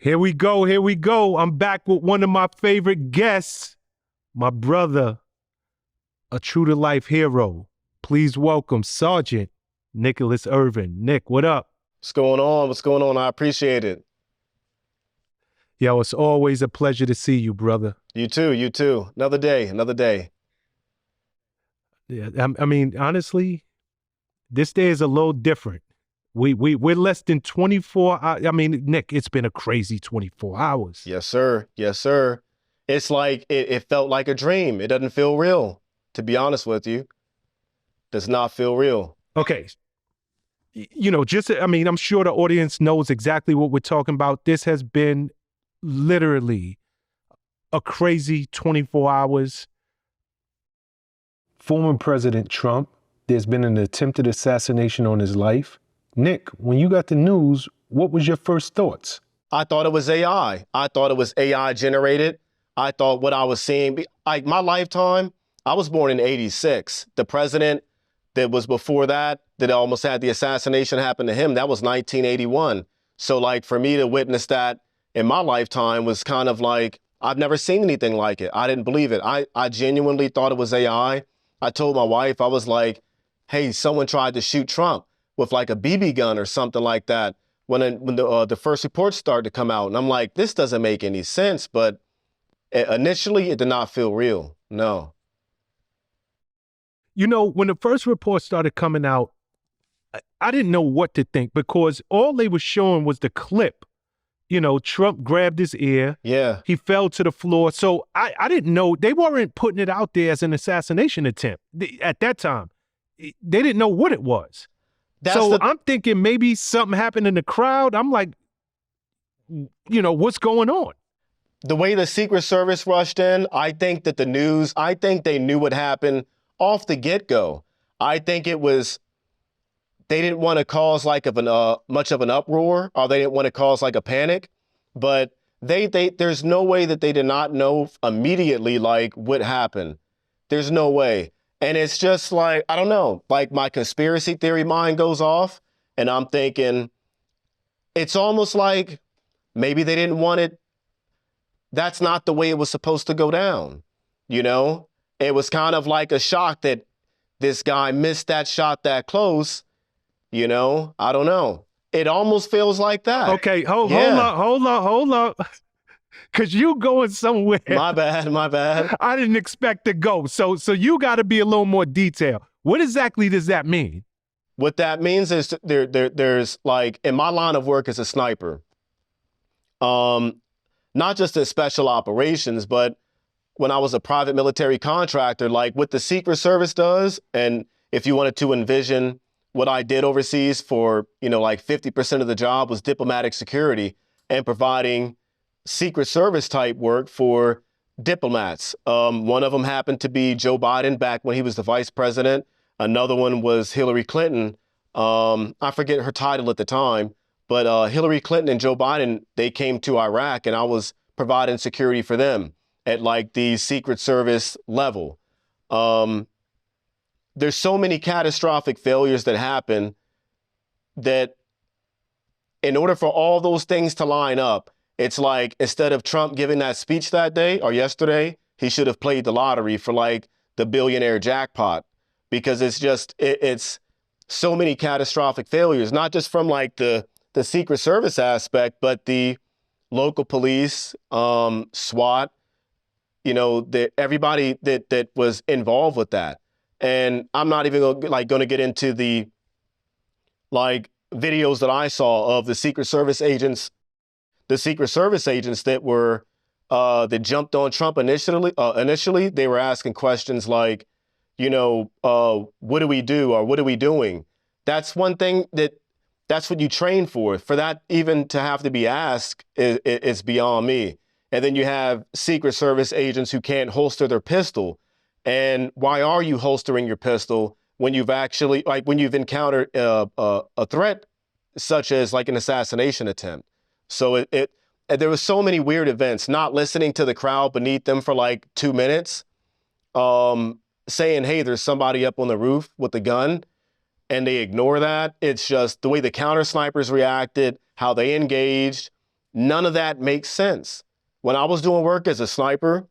Here we go. Here we go. I'm back with one of my favorite guests, my brother, a true to life hero. Please welcome Sergeant Nicholas Irving. Nick, what up? What's going on? What's going on? I appreciate it. Yo, it's always a pleasure to see you, brother. You too. You too. Another day. Another day. Yeah, I mean, honestly, this day is a little different. We're less than 24 hours. I mean, Nick, it's been a crazy 24 hours. Yes, sir. Yes, sir. It's like it felt like a dream. It doesn't feel real, to be honest with you. Does not feel real. Okay. You know, I'm sure the audience knows exactly what we're talking about. This has been literally a crazy 24 hours. Former President Trump, there's been an attempted assassination on his life. Nick, when you got the news, what was your first thoughts? I thought it was AI. I thought it was AI generated. I thought what I was seeing, like my lifetime, I was born in '86. The president that was before that almost had the assassination happen to him, that was 1981. So like for me to witness that in my lifetime was kind of like, I've never seen anything like it. I didn't believe it. I genuinely thought it was AI. I told my wife, I was like, hey, someone tried to shoot Trump with like a BB gun or something like that when the first reports started to come out. And I'm like, this doesn't make any sense. But initially, it did not feel real. No. You know, when the first report started coming out, I didn't know what to think because all they were showing was the clip. You know, Trump grabbed his ear. Yeah. He fell to the floor. So I didn't know. They weren't putting it out there as an assassination attempt at that time. They didn't know what it was. I'm thinking maybe something happened in the crowd. I'm like, you know, what's going on? The way the Secret Service rushed in, I think that I think they knew what happened off the get-go. I think it was, they didn't want to cause like much of an uproar, or they didn't want to cause like a panic, but there's no way that they did not know immediately like what happened. There's no way. And it's just like, I don't know, like my conspiracy theory mind goes off and I'm thinking it's almost like maybe they didn't want it. That's not the way it was supposed to go down. You know, it was kind of like a shock that this guy missed that shot that close. You know, I don't know. It almost feels like that. Okay, hold on. Cause you going somewhere. My bad. I didn't expect to go. So you got to be a little more detailed. What exactly does that mean? What that means is there's like, in my line of work as a sniper, not just in special operations, but when I was a private military contractor, like what the Secret Service does, and if you wanted to envision what I did overseas for, you know, like 50% of the job was diplomatic security and providing Secret Service type work for diplomats. One of them happened to be Joe Biden back when he was the vice president. Another one was Hillary Clinton. I forget her title at the time, but Hillary Clinton and Joe Biden, they came to Iraq and I was providing security for them at like the Secret Service level. There's so many catastrophic failures that happen that in order for all those things to line up, it's like instead of Trump giving that speech that day or yesterday, he should have played the lottery for like the billionaire jackpot, because it's so many catastrophic failures, not just from like the Secret Service aspect, but the local police, SWAT, you know, everybody that was involved with that. And I'm not even going to get into the like videos that I saw of the Secret Service agents that were that jumped on Trump initially. Initially, they were asking questions like, you know, what do we do or what are we doing? That's one thing that's what you train for. For that even to have to be asked is beyond me. And then you have Secret Service agents who can't holster their pistol. And why are you holstering your pistol when you've actually, like when you've encountered a threat such as like an assassination attempt? So there was so many weird events, not listening to the crowd beneath them for like 2 minutes, saying, hey, there's somebody up on the roof with a gun, and they ignore that. It's just the way the counter snipers reacted, how they engaged, None of that makes sense. When I was doing work as a sniper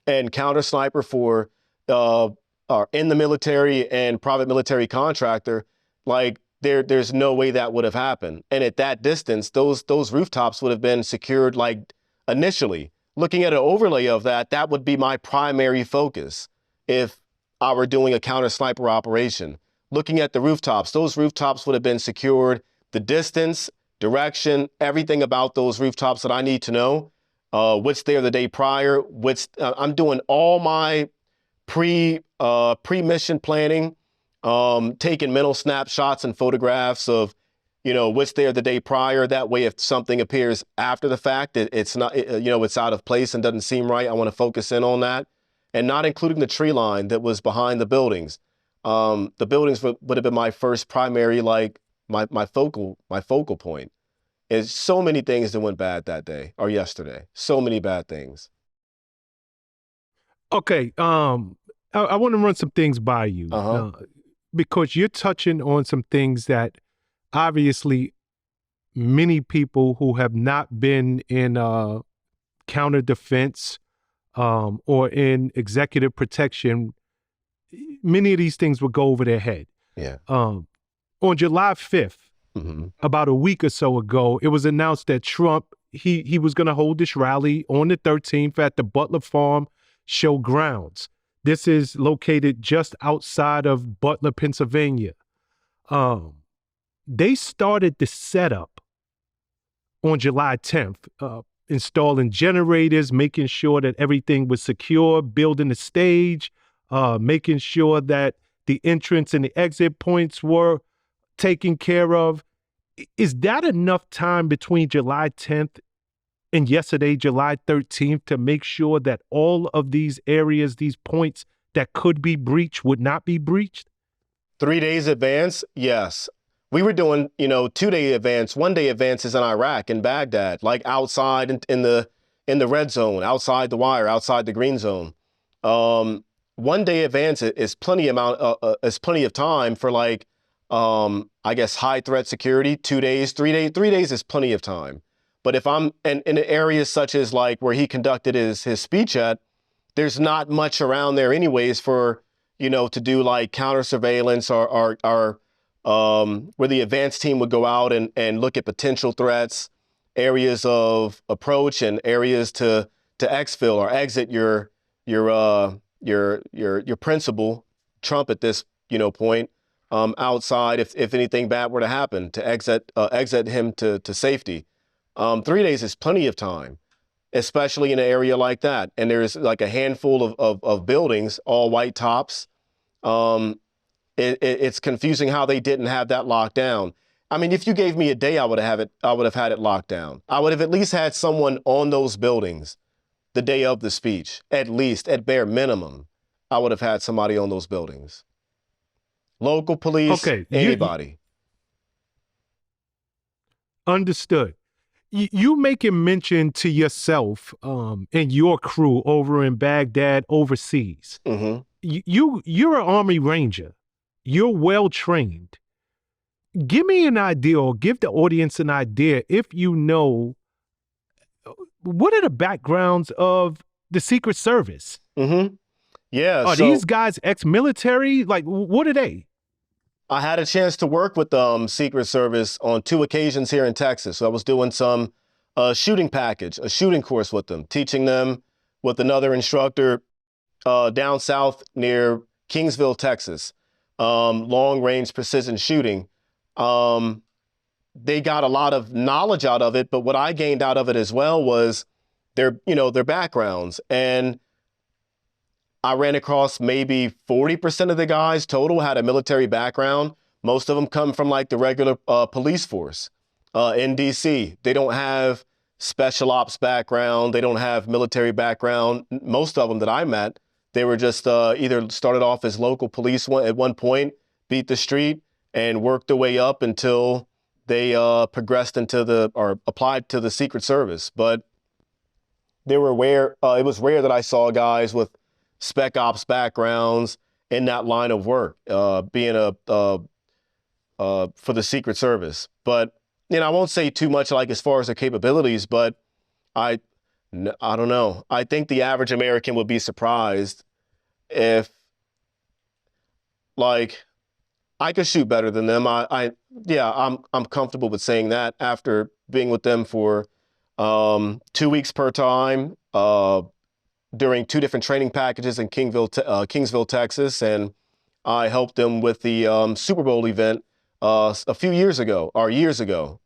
and counter sniper for in the military and private military contractor, like there's no way that would have happened. And at that distance, those rooftops would have been secured like initially. Looking at an overlay of that, that would be my primary focus if I were doing a counter sniper operation. Looking at the rooftops, those rooftops would have been secured. The distance, direction, everything about those rooftops that I need to know. What's there the day prior? I'm doing all my pre-mission planning, taking mental snapshots and photographs of, what's there the day prior. That way, if something appears after the fact, it's not, it's out of place and doesn't seem right. I want to focus in on that, and not including the tree line that was behind the buildings. The buildings would have been my first primary, like my focal point. There's so many things that went bad that day or yesterday. So many bad things. Okay. I want to run some things by you because you're touching on some things that obviously many people who have not been in counter defense or in executive protection, many of these things would go over their head. Yeah. On July 5th, about a week or so ago, it was announced that Trump, he was going to hold this rally on the 13th at the Butler Farm Show grounds. This is located just outside of Butler, Pennsylvania. They started the setup on July 10th, installing generators, making sure that everything was secure, building the stage, making sure that the entrance and the exit points were taken care of. Is that enough time between July 10th and yesterday, July 13th, to make sure that all of these areas, these points that could be breached would not be breached? 3 days advance? Yes. We were doing, 2-day advance, 1-day advances in Iraq, in Baghdad, like outside in the red zone, outside the wire, outside the green zone. 1-day advance is plenty of time for like, I guess, high threat security. 2 days, 3 days, 3 days is plenty of time. But if I'm in areas such as like where he conducted his speech at, there's not much around there anyways for, to do like counter surveillance or where the advance team would go out and look at potential threats, areas of approach and areas to exfil or exit your principal, Trump at this, point, outside if anything bad were to happen, to exit him to safety. 3 days is plenty of time, especially in an area like that. And there's like a handful of buildings, all white tops. It's confusing how they didn't have that locked down. I mean, if you gave me a day, I would have had it locked down. I would have at least had someone on those buildings the day of the speech, at least, at bare minimum. I would have had somebody on those buildings. Local police, anybody. Understood. You making mention to yourself and your crew over in Baghdad overseas. Mm-hmm. You're an Army Ranger. You're well trained. Give me an idea, or give the audience an idea, if you know, what are the backgrounds of the Secret Service? Mm-hmm. Yeah. Are these guys ex-military? Like, what are they? I had a chance to work with Secret Service on 2 occasions here in Texas. So I was doing some shooting course with them, teaching them with another instructor down south near Kingsville, Texas, long-range precision shooting. They got a lot of knowledge out of it, but what I gained out of it as well was their backgrounds. And I ran across maybe 40% of the guys total had a military background. Most of them come from like the regular police force in DC. They don't have special ops background. They don't have military background. Most of them that I met, they were just either started off as local police at one point, beat the street, and worked their way up until they progressed into or applied to the Secret Service. But they were rare. It was rare that I saw guys with spec ops backgrounds in that line of work, being for the Secret Service. But I won't say too much like as far as their capabilities, but I don't know. I think the average American would be surprised if, like, I could shoot better than them. I'm comfortable with saying that after being with them for 2 weeks per time during 2 different training packages in Kingsville, Texas, and I helped them with the Super Bowl event a few years ago,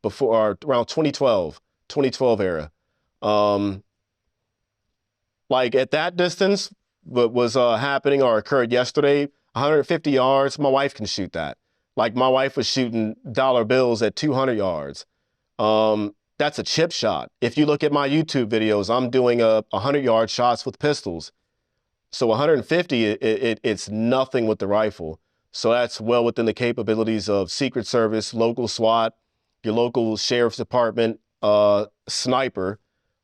before around 2012 era. Like at that distance, what was happening or occurred yesterday, 150 yards, my wife can shoot that. Like my wife was shooting dollar bills at 200 yards. That's a chip shot. If you look at my YouTube videos, I'm doing 100-yard shots with pistols. So 150, it's nothing with the rifle. So that's well within the capabilities of Secret Service, local SWAT, your local sheriff's department, sniper.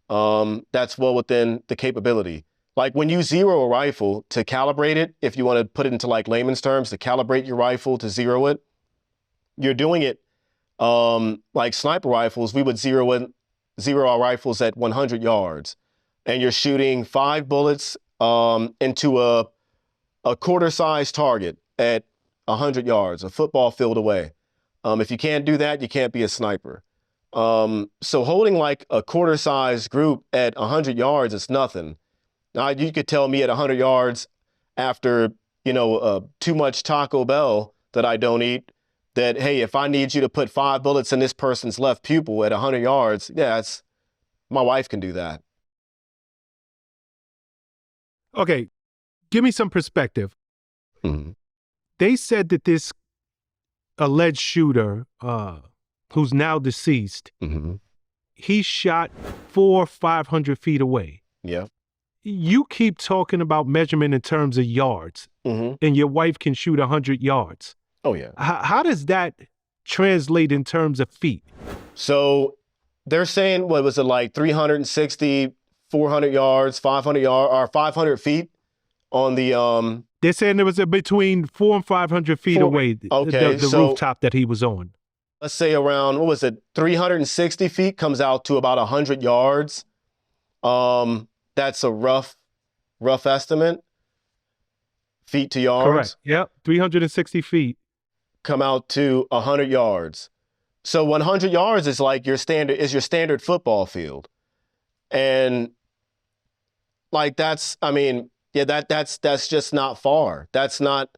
That's well within the capability. Like when you zero a rifle to calibrate it, if you want to put it into like layman's terms, to calibrate your rifle to zero it, you're doing it like sniper rifles. We would zero our rifles at 100 yards, and you're shooting 5 bullets into a quarter-sized target at 100 yards, a football field away. If you can't do that, you can't be a sniper. So holding like a quarter-sized group at 100 yards is nothing. Now, you could tell me at 100 yards after, too much Taco Bell that I don't eat, that, hey, if I need you to put 5 bullets in this person's left pupil at 100 yards, yeah, my wife can do that. Okay, give me some perspective. Mm-hmm. They said that this alleged shooter, who's now deceased, mm-hmm. he shot 500 feet away. Yeah. You keep talking about measurement in terms of yards, mm-hmm. and your wife can shoot 100 yards. Oh, yeah. How does that translate in terms of feet? So they're saying, what was it, like 360, 400 yards, 500 yards, or 500 feet on the... They're saying there was between 400 and 500 feet away, okay, the rooftop that he was on. Let's say around, 360 feet comes out to about 100 yards. That's a rough estimate. Feet to yards. Correct. Yep. 360 feet. Come out to 100 yards. So 100 yards is like your standard football field. And like that's just not far. That's not,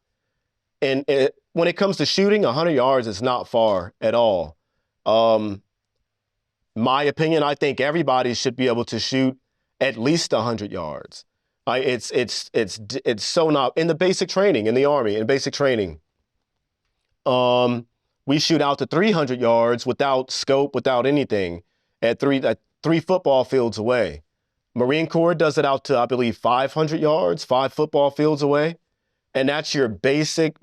and when it comes to shooting, 100 yards is not far at all. My opinion, I think everybody should be able to shoot at least 100 yards. It's so not in the basic training in the Army. In basic training, we shoot out to 300 yards without scope, without anything, at three football fields away. Marine Corps does it out to, I believe, 500 yards, 5 football fields away, and that's your basic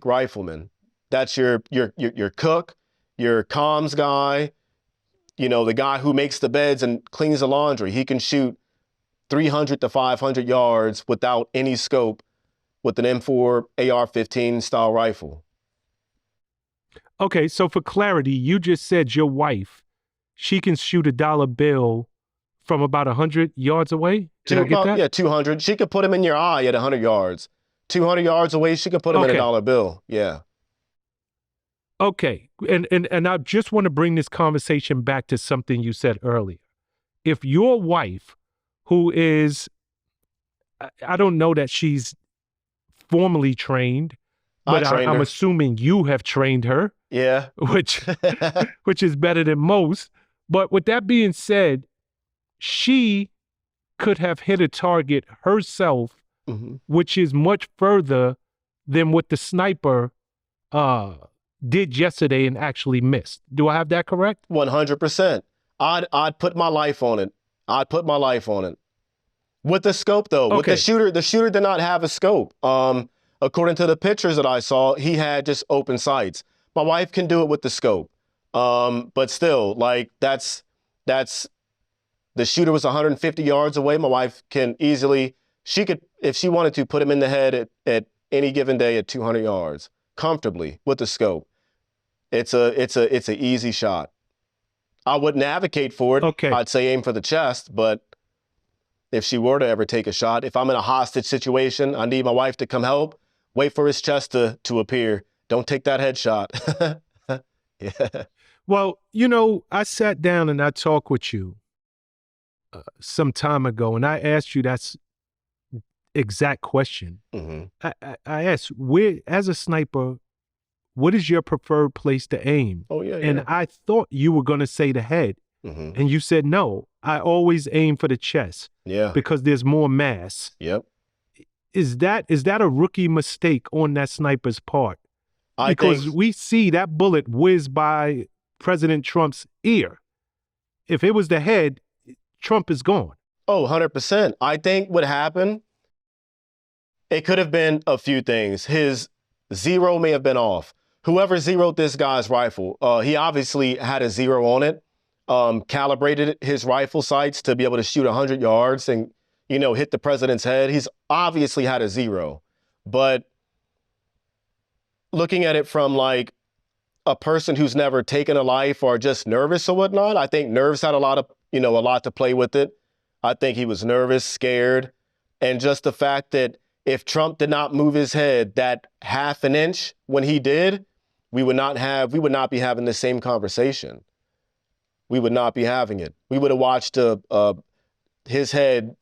rifleman. That's your cook, your comms guy, the guy who makes the beds and cleans the laundry. He can shoot 300 to 500 yards without any scope with an M4 AR-15 style rifle. Okay, so for clarity, you just said your wife, she can shoot a dollar bill from about 100 yards away? Did I get that? Yeah, 200. She could put him in your eye at 100 yards. 200 yards away, she could put him in a dollar bill. Yeah. Okay, and I just want to bring this conversation back to something you said earlier. If your wife, who is, I don't know that she's formally trained, but I'm assuming you have trained her. Yeah. Which is better than most. But with that being said, she could have hit a target herself, mm-hmm. which is much further than what the sniper did yesterday and actually missed. Do I have that correct? 100%. I'd put my life on it. I'd put my life on it. With the scope, though, okay. With the shooter did not have a scope. According to the pictures that I saw, he had just open sights. My wife can do it with the scope. But still, like the shooter was 150 yards away. My wife can easily, she could, if she wanted to, put him in the head at any given day at 200 yards comfortably with the scope. It's an easy shot. I wouldn't advocate for it. Okay. I'd say aim for the chest, but if she were to ever take a shot, if I'm in a hostage situation, I need my wife to come help, wait for his chest to appear. Don't take that headshot. Yeah. Well, I sat down and I talked with you some time ago, and I asked you that exact question. Mm-hmm. I asked, where, as a sniper, what is your preferred place to aim? Oh, yeah, And I thought you were going to say the head. Mm-hmm. And you said, no, I always aim for the chest. Yeah. Because there's more mass. Yep. Is that a rookie mistake on that sniper's part? Because we see that bullet whiz by President Trump's ear. If it was the head, Trump is gone. Oh, 100%. I think what happened, it could have been a few things. His zero may have been off. Whoever zeroed this guy's rifle, he obviously had a zero on it, calibrated his rifle sights to be able to shoot 100 yards and, hit the president's head. He's obviously had a zero. But looking at it from like a person who's never taken a life or just nervous or whatnot, I think nerves had a lot to play with it. I think he was nervous, scared, and just the fact that if Trump did not move his head that half an inch when he did, we would not be having the same conversation. We would not be having it. We would have watched his head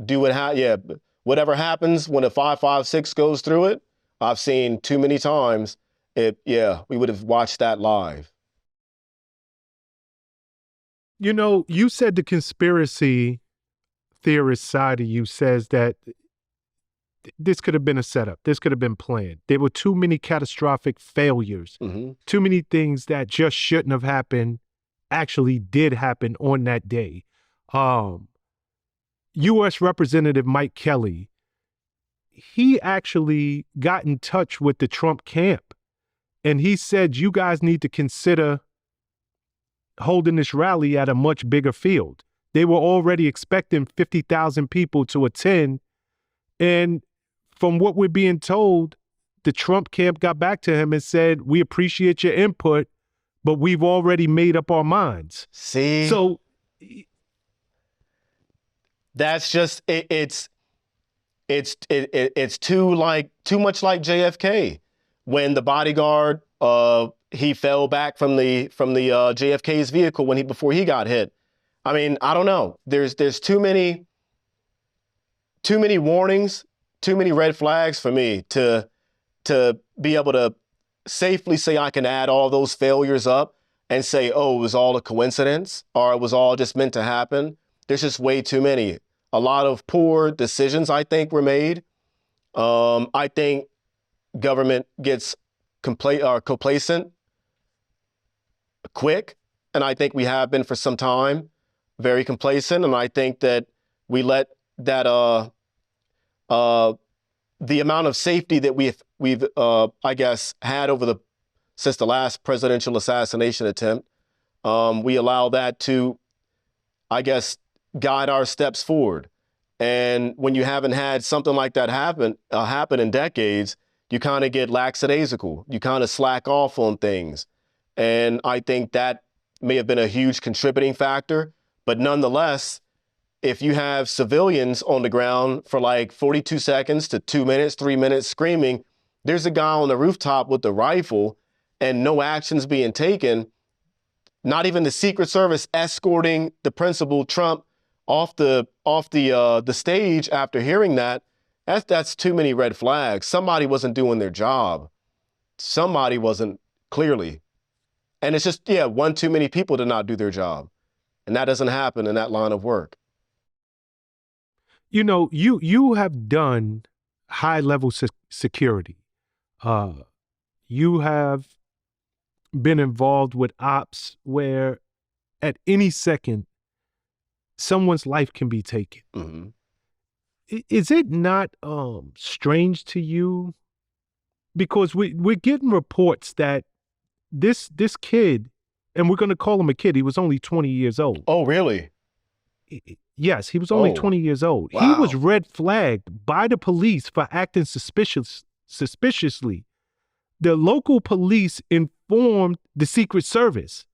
do whatever happens when a 5.56 goes through it. I've seen too many times. We would have watched that live. You said the conspiracy theorist side of you says that this could have been a setup. This could have been planned. There were too many catastrophic failures. Mm-hmm. Too many things that just shouldn't have happened actually did happen on that day. U.S. Representative Mike Kelly, he actually got in touch with the Trump camp, and he said, you guys need to consider holding this rally at a much bigger field. They were already expecting 50,000 people to attend, and from what we're being told, the Trump camp got back to him and said, we appreciate your input, but we've already made up our minds. See? So that's just it's too much like JFK when the bodyguard he fell back from the JFK's vehicle before he got hit. I mean, I don't know. There's too many warnings, too many red flags for me to be able to safely say I can add all those failures up and say, oh, it was all a coincidence or it was all just meant to happen. There's just way too many. A lot of poor decisions, I think, were made. I think government gets complacent quick, and I think we have been for some time, very complacent, and I think that we let that the amount of safety that we've I guess had since the last presidential assassination attempt, we allow that to, I guess, guide our steps forward. And when you haven't had something like that happen in decades, you kind of get lackadaisical. You kind of slack off on things. And I think that may have been a huge contributing factor. But nonetheless, if you have civilians on the ground for like 42 seconds to 2 minutes, 3 minutes screaming, there's a guy on the rooftop with the rifle and no actions being taken, not even the Secret Service escorting the principal Trump off the stage after hearing that's too many red flags. Somebody wasn't doing their job. Somebody wasn't, clearly. And it's just, one too many people to not do their job. And that doesn't happen in that line of work. You have done high-level security. You have been involved with ops where at any second, someone's life can be taken. Mm-hmm. Is it not strange to you? Because we're getting reports that this kid, and we're going to call him a kid, he was only 20 years old. Oh, really? Yes, he was only 20 years old. Wow. He was red flagged by the police for acting suspiciously. The local police informed the Secret Service.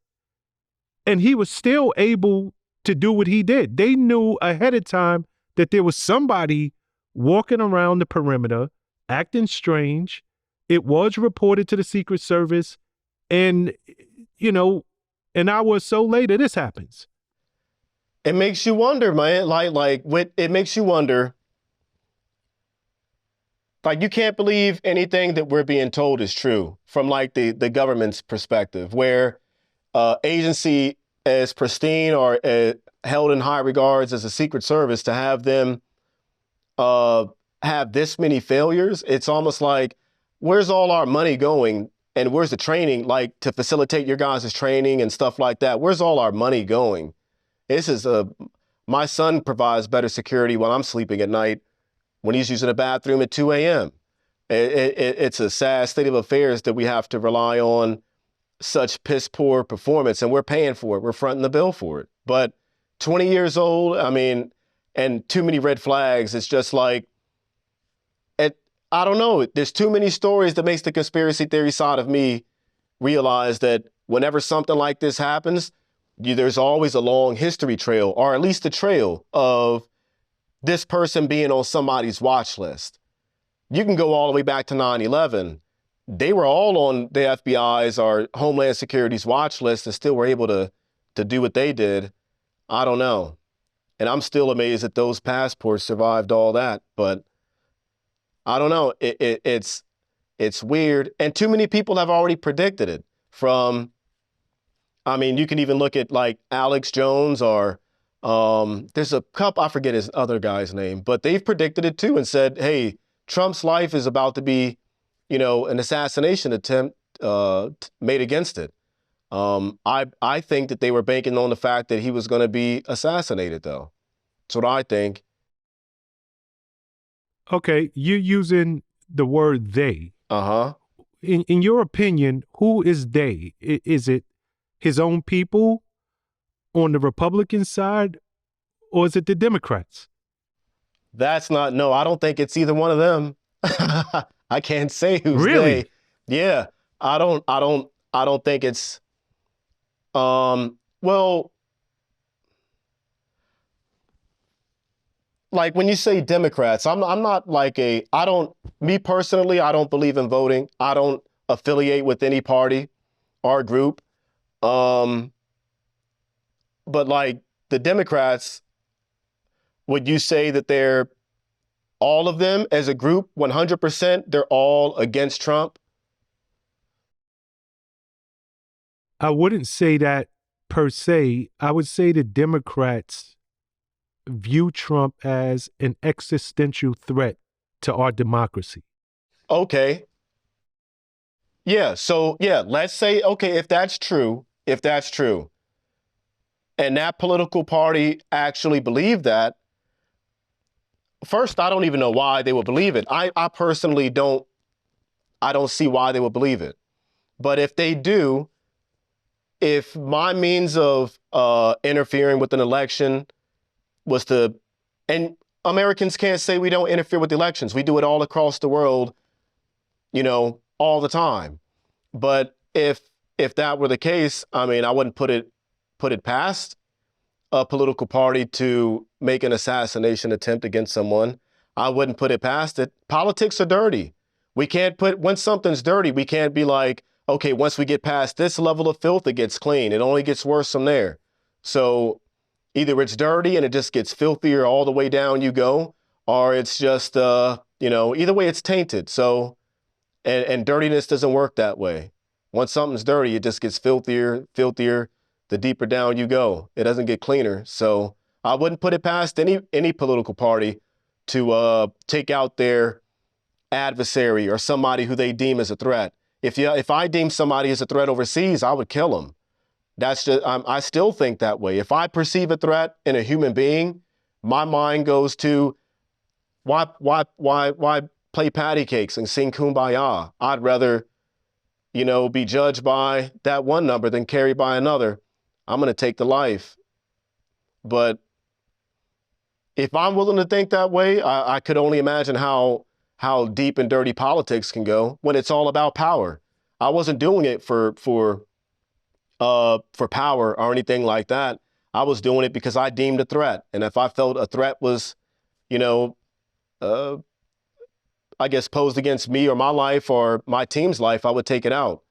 And he was still able to do what he did. They knew ahead of time that there was somebody walking around the perimeter, acting strange. It was reported to the Secret Service. And, an hour or so later, this happens. It makes you wonder, man. It makes you wonder. Like, you can't believe anything that we're being told is true from like the government's perspective, where agency as pristine or held in high regards as a Secret Service, to have them have this many failures. It's almost like, where's all our money going? And where's the training, like to facilitate your guys' training and stuff like that? Where's all our money going? My son provides better security while I'm sleeping at night when he's using a bathroom at 2 a.m. It's a sad state of affairs that we have to rely on such piss poor performance, and we're paying for it. We're fronting the bill for it. But 20 years old, I mean, and too many red flags. It's just like, I don't know. There's too many stories that makes the conspiracy theory side of me realize that whenever something like this happens, there's always a long history trail, or at least a trail of this person being on somebody's watch list. You can go all the way back to 9/11. They were all on the FBI's or Homeland Security's watch list and still were able to do what they did. I don't know. And I'm still amazed that those passports survived all that. But I don't know. It's weird. And too many people have already predicted it. You can even look at like Alex Jones, or there's a couple, I forget his other guy's name, but they've predicted it too and said, hey, Trump's life is about to be, an assassination attempt made against it. I think that they were banking on the fact that he was going to be assassinated, though. That's what I think. Okay, you're using the word they. Uh-huh. In your opinion, who is they? Is it his own people on the Republican side, or is it the Democrats? No, I don't think it's either one of them. I can't say who's really? they. Yeah, I don't think it's, well, like when you say Democrats, I'm not like me personally, I don't believe in voting. I don't affiliate with any party or group. But like the Democrats, would you say that they're all of them as a group, 100%, they're all against Trump? I wouldn't say that per se. I would say the Democrats view Trump as an existential threat to our democracy. Okay. Yeah. So, yeah, let's say, okay, if that's true, and that political party actually believed that, first, I don't even know why they would believe it. I personally don't see why they would believe it. But if they do, if my means of interfering with an election was to, and Americans can't say we don't interfere with elections. We do it all across the world, all the time. But if that were the case, I mean, I wouldn't put it past a political party to make an assassination attempt against someone. I wouldn't put it past it. Politics are dirty. When something's dirty, we can't be like, okay, once we get past this level of filth, it gets clean. It only gets worse from there. So either it's dirty and it just gets filthier all the way down you go, or it's just, either way it's tainted. So, and dirtiness doesn't work that way. Once something's dirty, it just gets filthier, the deeper down you go. It doesn't get cleaner. So I wouldn't put it past any political party to take out their adversary or somebody who they deem as a threat. If I deem somebody as a threat overseas, I would kill them. That's just, I still think that way. If I perceive a threat in a human being, my mind goes to why play patty cakes and sing Kumbaya? I'd rather, be judged by that one number than carried by another. I'm going to take the life. But if I'm willing to think that way, I could only imagine how deep and dirty politics can go when it's all about power. I wasn't doing it for for power or anything like that. I was doing it because I deemed a threat. And if I felt a threat was, you know, I guess posed against me or my life or my team's life, I would take it out.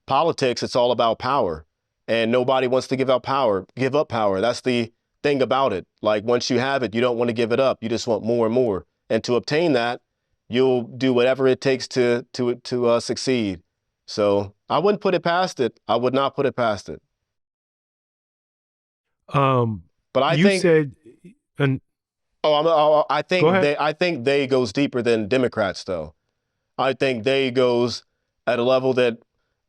Politics, it's all about power. And nobody wants to give up power. That's the thing about it. Like once you have it, you don't want to give it up. You just want more and more. And to obtain that, you'll do whatever it takes to succeed. So I wouldn't put it past it. I would not put it past it. But I you think said, and I think they goes deeper than Democrats though. I think they goes at a level that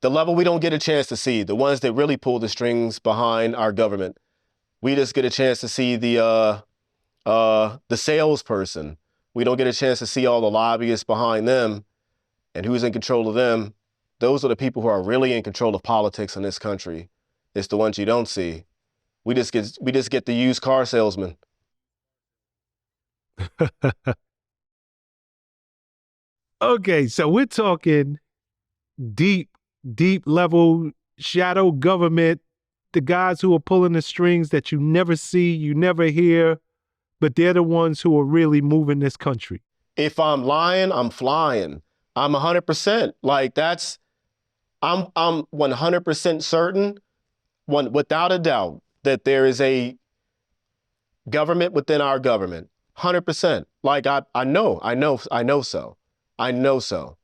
the level we don't get a chance to see, the ones that really pull the strings behind our government. We just get a chance to see the salesperson. We don't get a chance to see all the lobbyists behind them and who's in control of them. Those are the people who are really in control of politics in this country. It's the ones you don't see. We just get the used car salesman. Okay, so we're talking deep level shadow government, the guys who are pulling the strings that you never see, you never hear, but they're the ones who are really moving this country. If I'm lying, I'm flying. I'm 100%. Like I'm 100% certain, without a doubt, that there is a government within our government. 100%. Like I know so. I know so.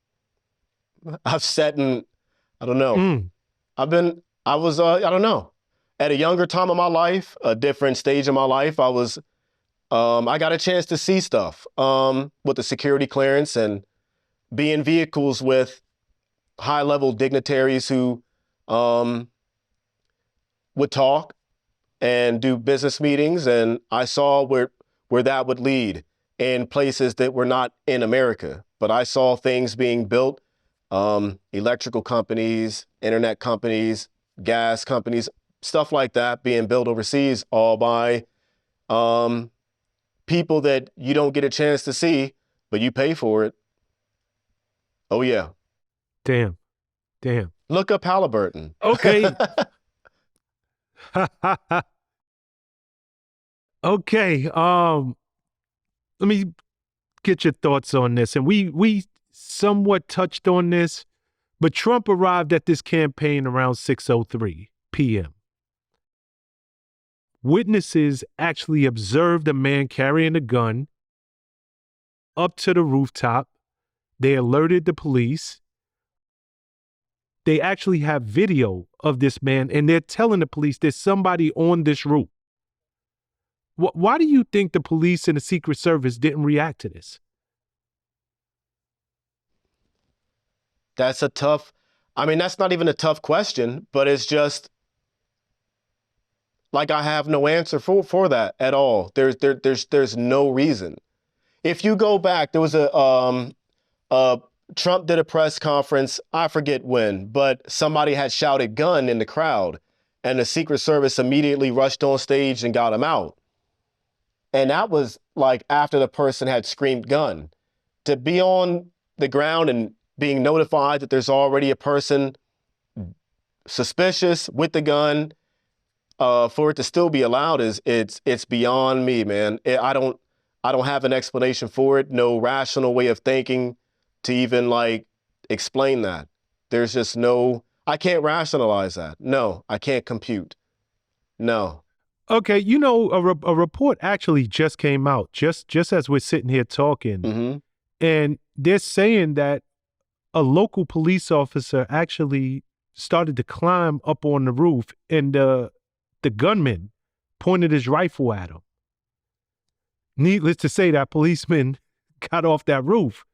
I've sat in, I don't know. I don't know. At a younger time of my life, a different stage of my life, I got a chance to see stuff with the security clearance and be in vehicles with high-level dignitaries who would talk and do business meetings, and I saw where that would lead in places that were not in America. But I saw things being built, electrical companies, internet companies, gas companies, stuff like that being built overseas, all by people that you don't get a chance to see, but you pay for it. Oh, yeah. Damn. Look up Halliburton. Okay. Okay. Let me get your thoughts on this. And we somewhat touched on this, but Trump arrived at this campaign around 6:03 p.m. Witnesses actually observed a man carrying a gun up to the rooftop. They alerted the police. They actually have video of this man, and they're telling the police there's somebody on this roof. Why do you think the police and the Secret Service didn't react to this? That's not even a tough question, but it's just like I have no answer for that at all. There's no reason. If you go back, there was Trump did a press conference, I forget when, but somebody had shouted gun in the crowd, and the Secret Service immediately rushed on stage and got him out. And that was like after the person had screamed gun. To be on the ground and being notified that there's already a person suspicious with the gun, for it to still be allowed it's beyond me, man. I don't have an explanation for it. No rational way of thinking to even like explain that. There's just I can't rationalize that. No, I can't compute. No. Okay, you know, a report actually just came out just as we're sitting here talking. Mm-hmm. And they're saying that a local police officer actually started to climb up on the roof, and the gunman pointed his rifle at him. Needless to say, that policeman got off that roof.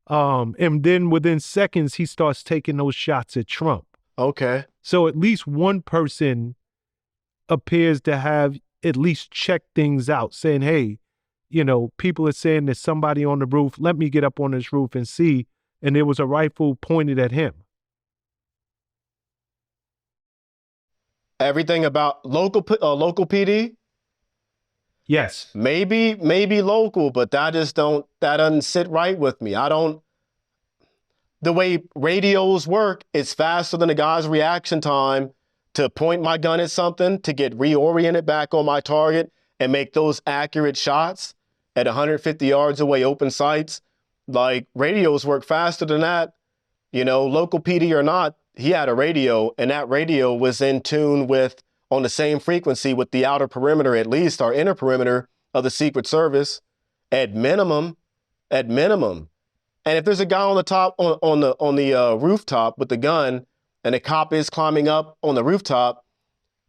And then within seconds, he starts taking those shots at Trump. Okay. So at least one person appears to have at least checked things out, saying, hey, you know, people are saying there's somebody on the roof. Let me get up on this roof and see. And there was a rifle pointed at him. Everything about local PD? Yes. Maybe local, but that doesn't sit right with me. The way radios work, it's faster than a guy's reaction time to point my gun at something, to get reoriented back on my target and make those accurate shots at 150 yards away, open sights. Like, radios work faster than that. You know, local PD or not, he had a radio, and that radio was in tune with, on the same frequency with the outer perimeter, at least, or inner perimeter of the Secret Service, at minimum. And if there's a guy on the top, on the rooftop with the gun, and a cop is climbing up on the rooftop,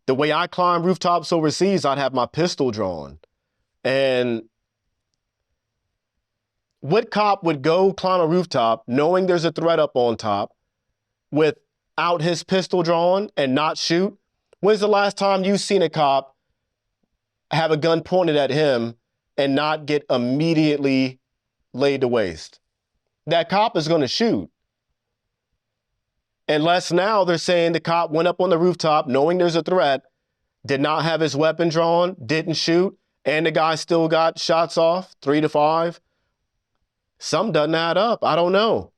the way I climb rooftops overseas, I'd have my pistol drawn. And what cop would go climb a rooftop knowing there's a threat up on top without his pistol drawn and not shoot? When's the last time you've seen a cop have a gun pointed at him and not get immediately laid to waste? That cop is going to shoot. Unless now they're saying the cop went up on the rooftop knowing there's a threat, did not have his weapon drawn, didn't shoot, and the guy still got shots off, 3 to 5. Something doesn't add up. I don't know.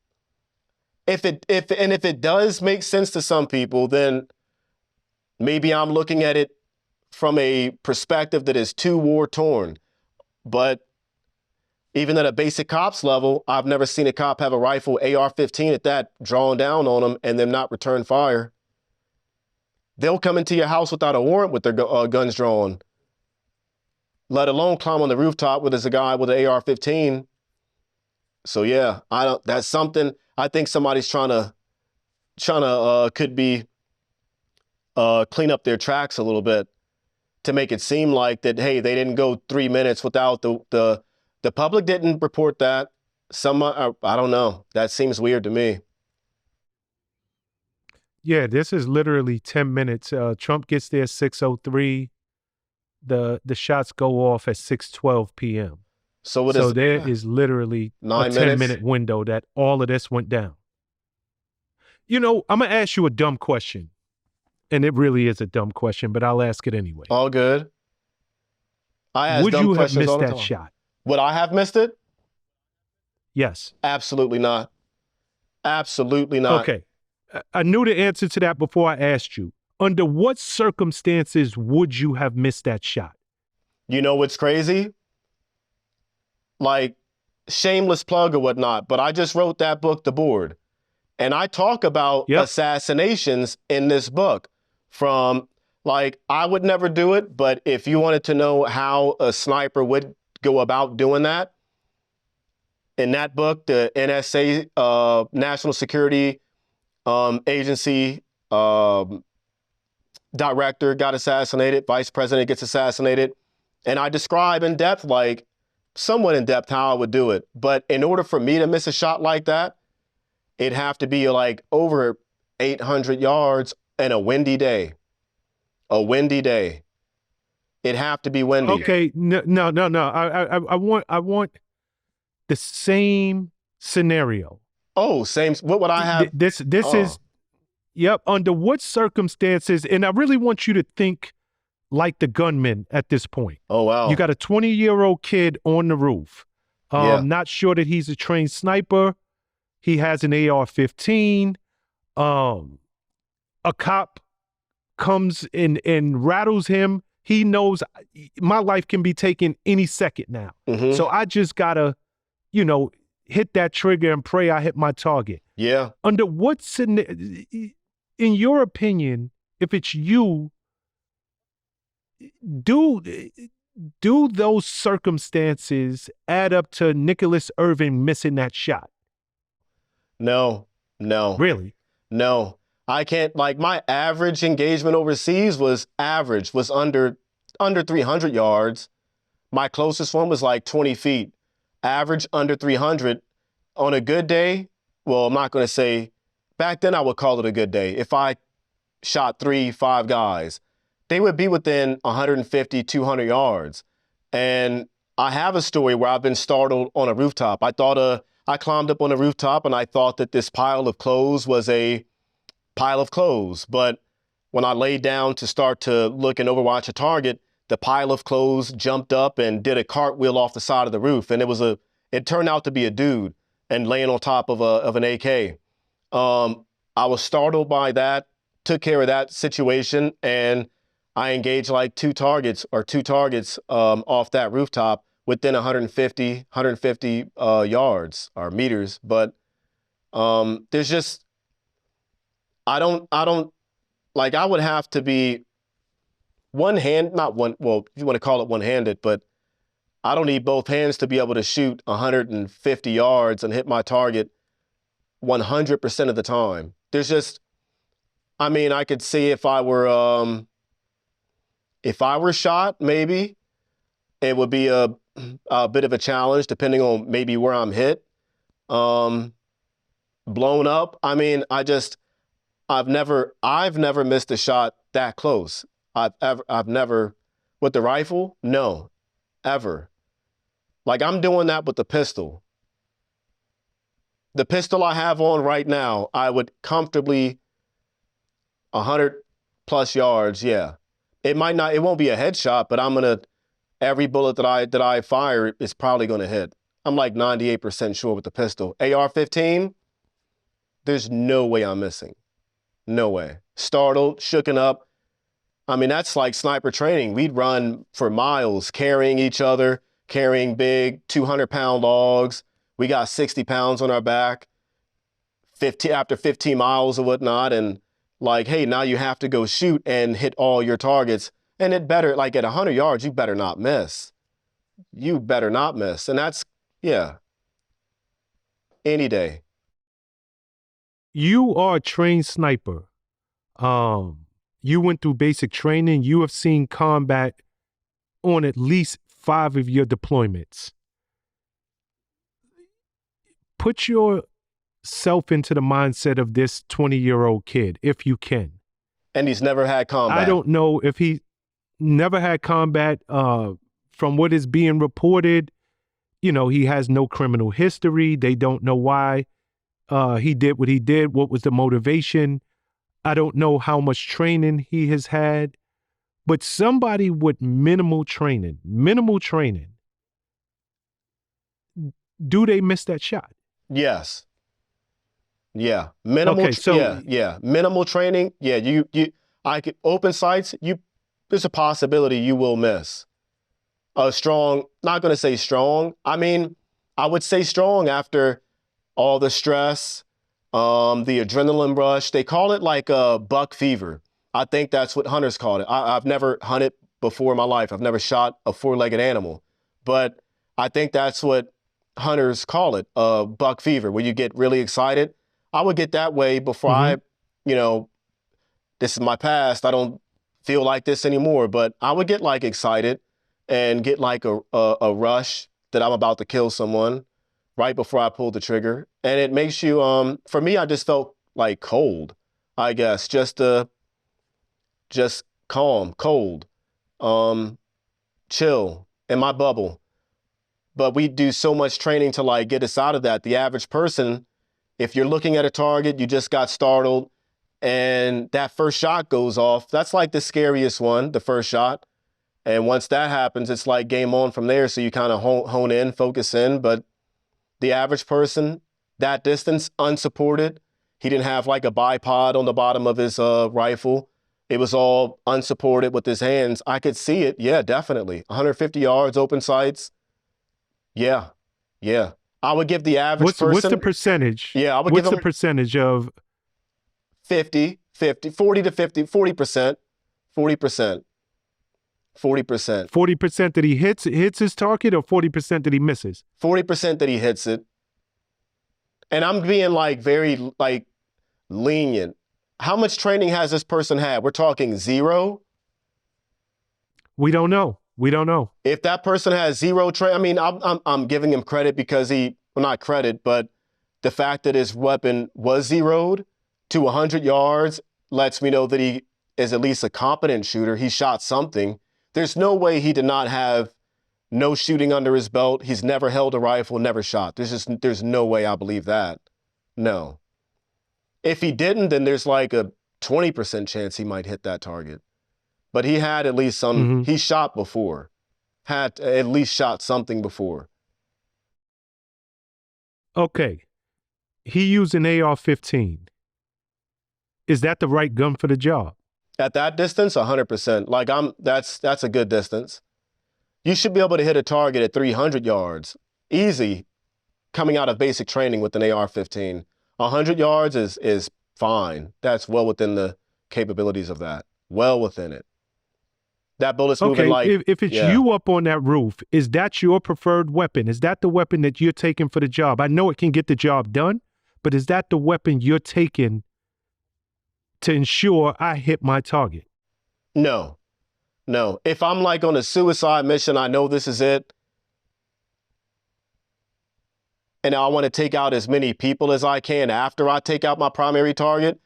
If it does make sense to some people, then maybe I'm looking at it from a perspective that is too war-torn. But even at a basic cops level, I've never seen a cop have a rifle, AR-15 at that, drawn down on them and then not return fire. They'll come into your house without a warrant with their guns drawn, let alone climb on the rooftop where there's a guy with an AR-15. So yeah, that's something I think somebody's trying to could be clean up their tracks a little bit to make it seem like that, hey, they didn't go 3 minutes without the public didn't report that. I don't know. That seems weird to me. Yeah, this is literally 10 minutes. Trump gets there 6:03. The shots go off at 6:12 p.m. So there is literally a 10-minute window that all of this went down. You know, I'm going to ask you a dumb question. And it really is a dumb question, but I'll ask it anyway. All good. I ask Would dumb you have questions missed all the that time. shot? Would I have missed it? Yes. Absolutely not. Absolutely not. Okay. I knew the answer to that before I asked you. Under what circumstances would you have missed that shot? You know what's crazy? Like, shameless plug or whatnot, but I just wrote that book, The Board. And I talk about assassinations in this book. From, like, I would never do it, but if you wanted to know how a sniper would go about doing that, in that book, the NSA, National Security Agency director got assassinated, vice president gets assassinated. And I describe in depth, like, somewhat in depth, how I would do it. But in order for me to miss a shot like that, it'd have to be like over 800 yards and a windy day. A windy day. It'd have to be windy. Okay, no. I want the same scenario. Oh, same. What would I have? This is, under what circumstances, and I really want you to think like the gunman at this point. Oh, wow. You got a 20-year-old kid on the roof. Not sure that he's a trained sniper. He has an AR-15. A cop comes and rattles him. He knows my life can be taken any second now. Mm-hmm. So I just gotta, hit that trigger and pray I hit my target. Yeah. Under what scenario, in your opinion, if it's you, do those circumstances add up to Nicholas Irving missing that shot? No. Really? No. I can't, like, my average engagement overseas was under 300 yards. My closest one was like 20 feet. Average under 300. On a good day, well, I'm not going to say, back then I would call it a good day. If I shot 3-5 guys, they would be within 150, 200 yards. And I have a story where I've been startled on a rooftop. I climbed up on a rooftop and I thought that this pile of clothes was a pile of clothes. But when I laid down to start to look and overwatch a target, the pile of clothes jumped up and did a cartwheel off the side of the roof. And it turned out to be a dude and laying on top of an AK. I was startled by that. took care of that situation, and I engaged like two targets off that rooftop within 150 yards or meters. But there's just, I don't like, I would have to be not one, well, if you want to call it one-handed, but I don't need both hands to be able to shoot 150 yards and hit my target 100% of the time. There's just, I mean, I could see if I were shot, maybe it would be a bit of a challenge depending on maybe where I'm hit. Blown up. I mean, I've never missed a shot that close. I've never, with the rifle, no, ever. Like, I'm doing that with the pistol. The pistol I have on right now, I would comfortably 100 plus yards. Yeah. It won't be a headshot, but every bullet that I fire is probably going to hit. I'm like 98% sure with the pistol. AR-15, there's no way I'm missing. No way. Startled, shooken up. I mean, that's like sniper training. We'd run for miles, carrying each other, carrying big 200-pound logs. We got 60 pounds on our back, after 15 miles or whatnot. And like, hey, now you have to go shoot and hit all your targets. And it better, like at 100 yards, you better not miss. You better not miss. And that's, yeah, any day. You are a trained sniper. You went through basic training. You have seen combat on at least 5 of your deployments. Put yourself into the mindset of this 20-year-old kid, if you can. And he's never had combat. I don't know if he never had combat. From what is being reported, you know, he has no criminal history. They don't know why he did what he did. What was the motivation? I don't know how much training he has had. But somebody with minimal training, do they miss that shot? Yes. Yeah. Minimal. Okay, so yeah. Minimal training. Yeah. I could open sights. There's a possibility you will miss. Strong. Not going to say strong. I mean, I would say strong after all the stress, the adrenaline rush. They call it like a buck fever. I think that's what hunters call it. I've never hunted before in my life. I've never shot a 4-legged animal, but I think that's what hunters call it, buck fever, where you get really excited. I would get that way before this is my past. I don't feel like this anymore, but I would get like excited and get like a rush that I'm about to kill someone right before I pull the trigger. And it makes you, for me, I just felt like cold, I guess, just calm, cold, chill in my bubble. But we do so much training to like get us out of that. The average person, if you're looking at a target, you just got startled and that first shot goes off, that's like the scariest one, the first shot. And once that happens, it's like game on from there. So you kind of hone in, focus in. But the average person, that distance, unsupported, he didn't have like a bipod on the bottom of his rifle. It was all unsupported with his hands. I could see it. Yeah, definitely. 150 yards, open sights. Yeah. I would give the average person. What's the percentage? Yeah, I would give them. What's the percentage of? 40 to 50, 40%. 40%. 40% that he hits his target, or 40% that he misses? 40% that he hits it. And I'm being like very like lenient. How much training has this person had? We're talking 0? We don't know. If that person has 0 training, I mean, I'm giving him credit because not credit, but the fact that his weapon was zeroed to 100 yards lets me know that he is at least a competent shooter. He shot something. There's no way he did not have no shooting under his belt. He's never held a rifle, never shot. There's no way I believe that. No. If he didn't, then there's like a 20% chance he might hit that target. But he had at least some, he shot before, had at least shot something before. Okay. He used an AR-15. Is that the right gun for the job? At that distance, 100%. Like that's a good distance. You should be able to hit a target at 300 yards, easy, coming out of basic training with an AR-15. 100 yards is fine. That's well within the capabilities of that. Well within it. That bullet's moving like... if it's you up on that roof, is that your preferred weapon? Is that the weapon that you're taking for the job? I know it can get the job done, but is that the weapon you're taking to ensure I hit my target? No. If I'm like on a suicide mission, I know this is it, and I want to take out as many people as I can after I take out my primary target,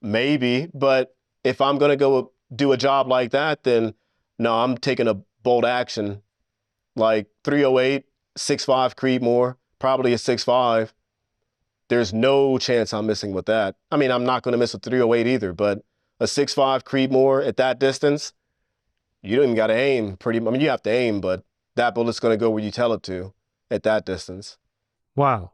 maybe. But if I'm going to go do a job like that, then no, I'm taking a bold action, like 308, 6.5 Creedmoor, probably a 6.5. There's no chance I'm missing with that. I mean, I'm not going to miss with 308 either, but a 6.5 Creedmoor at that distance, you don't even got to aim. I mean, you have to aim, but that bullet's going to go where you tell it to at that distance. Wow.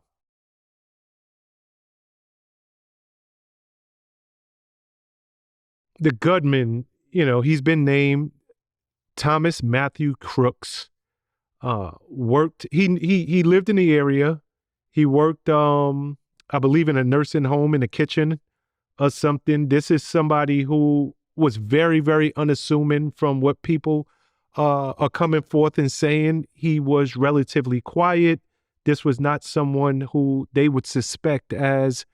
The gunman, he's been named Thomas Matthew Crooks. Worked. He lived in the area. He worked, I believe, in a nursing home in the kitchen or something. This is somebody who was very, very unassuming from what people are coming forth and saying. He was relatively quiet. This was not someone who they would suspect as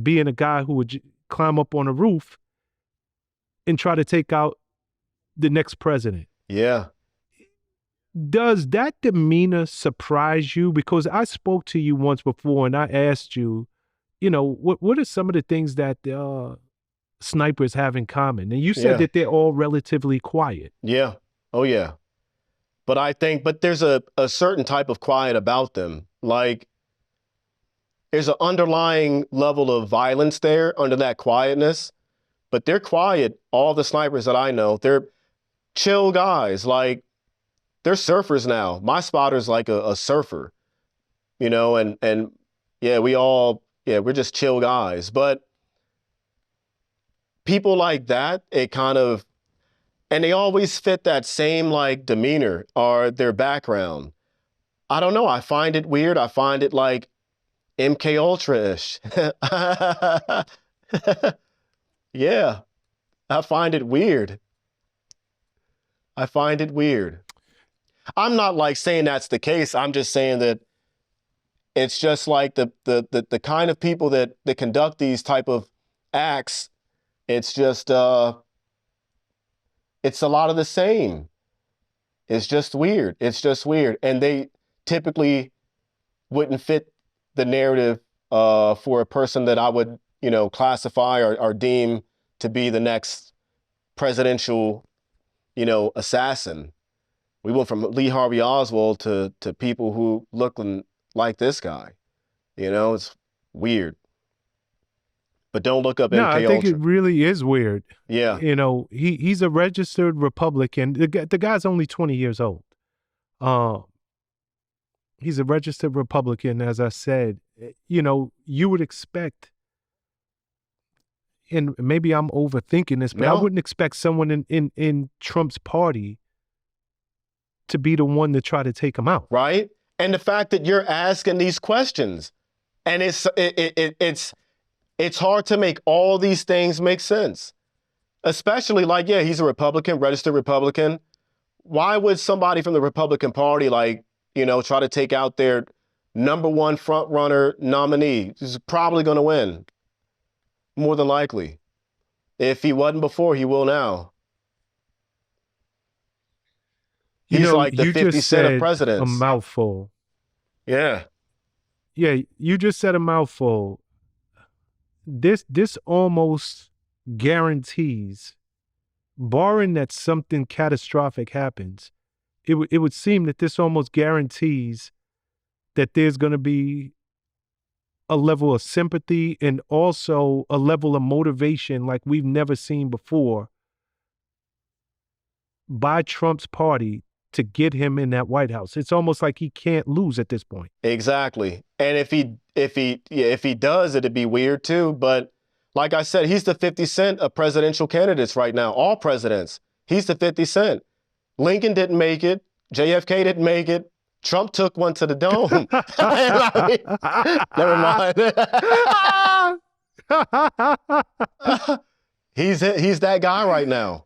being a guy who would climb up on a roof and try to take out the next president. Yeah. Does that demeanor surprise you? Because I spoke to you once before and I asked you, what are some of the things that snipers have in common? And you said that they're all relatively quiet. Yeah. Oh, yeah. But there's a certain type of quiet about them. Like, there's an underlying level of violence there under that quietness, but they're quiet. All the snipers that I know, they're chill guys. Like, they're surfers now. My spotter's like a surfer, and yeah, we're just chill guys. But people like that, and they always fit that same like demeanor or their background. I don't know. I find it weird. I find it like MK Ultra-ish. Yeah, I find it weird. I'm not like saying that's the case. I'm just saying that it's just like the kind of people that conduct these type of acts. It's just it's a lot of the same. It's just weird. And they typically wouldn't fit the narrative for a person that I would, classify or deem to be the next presidential, assassin. We went from Lee Harvey Oswald to people who look like this guy. It's weird. But don't look up MK Ultra. No, I think it really is weird. Yeah. He's a registered Republican. The guy's only 20 years old. He's a registered Republican, as I said. You would expect, and maybe I'm overthinking this, but I wouldn't expect someone in Trump's party to be the one to try to take him out. Right? And the fact that you're asking these questions, and it's hard to make all these things make sense. Especially like, yeah, he's a Republican, registered Republican. Why would somebody from the Republican Party, try to take out their number one front runner nominee? He's probably going to win. More than likely. If he wasn't before, he will now. He's like the 50 Cent of presidents. A mouthful. Yeah. Yeah, you just said a mouthful. This almost guarantees, barring that something catastrophic happens, it would seem that this almost guarantees that there's going to be a level of sympathy and also a level of motivation like we've never seen before by Trump's party to get him in that White House. It's almost like he can't lose at this point. Exactly. And if he does, it'd be weird too. But Like I said, he's the 50 Cent of presidential candidates right now, all presidents. He's the 50 Cent. Lincoln didn't make it. JFK didn't make it. Trump took one to the dome. Never mind. He's that guy right now.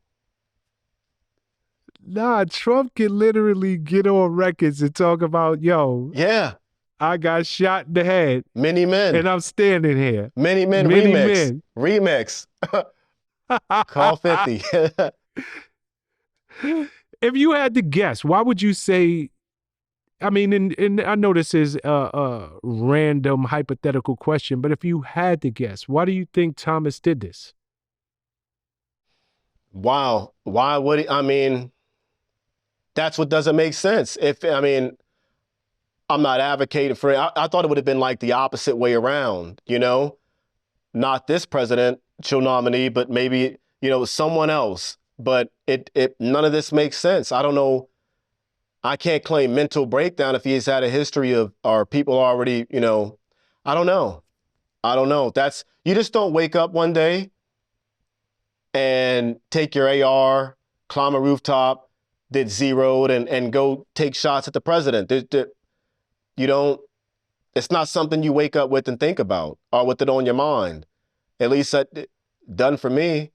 Nah, Trump can literally get on records and talk about, yo, yeah, I got shot in the head. Many men. And I'm standing here. Many men remix. Call 50. If you had to guess, why would you say, I mean, and I know this is a random hypothetical question, but if you had to guess, why do you think Thomas did this? Wow. Why would he? I mean, that's what doesn't make sense. I'm not advocating for it. I thought it would have been like the opposite way around, you know? Not this presidential nominee, but maybe, someone else. But none of this makes sense. I don't know. I can't claim mental breakdown if he's had a history of, or people already, I don't know. You just don't wake up one day and take your AR, climb a rooftop, did zeroed and go take shots at the president. You don't, it's not something you wake up with and think about or with it on your mind. At least that done for me.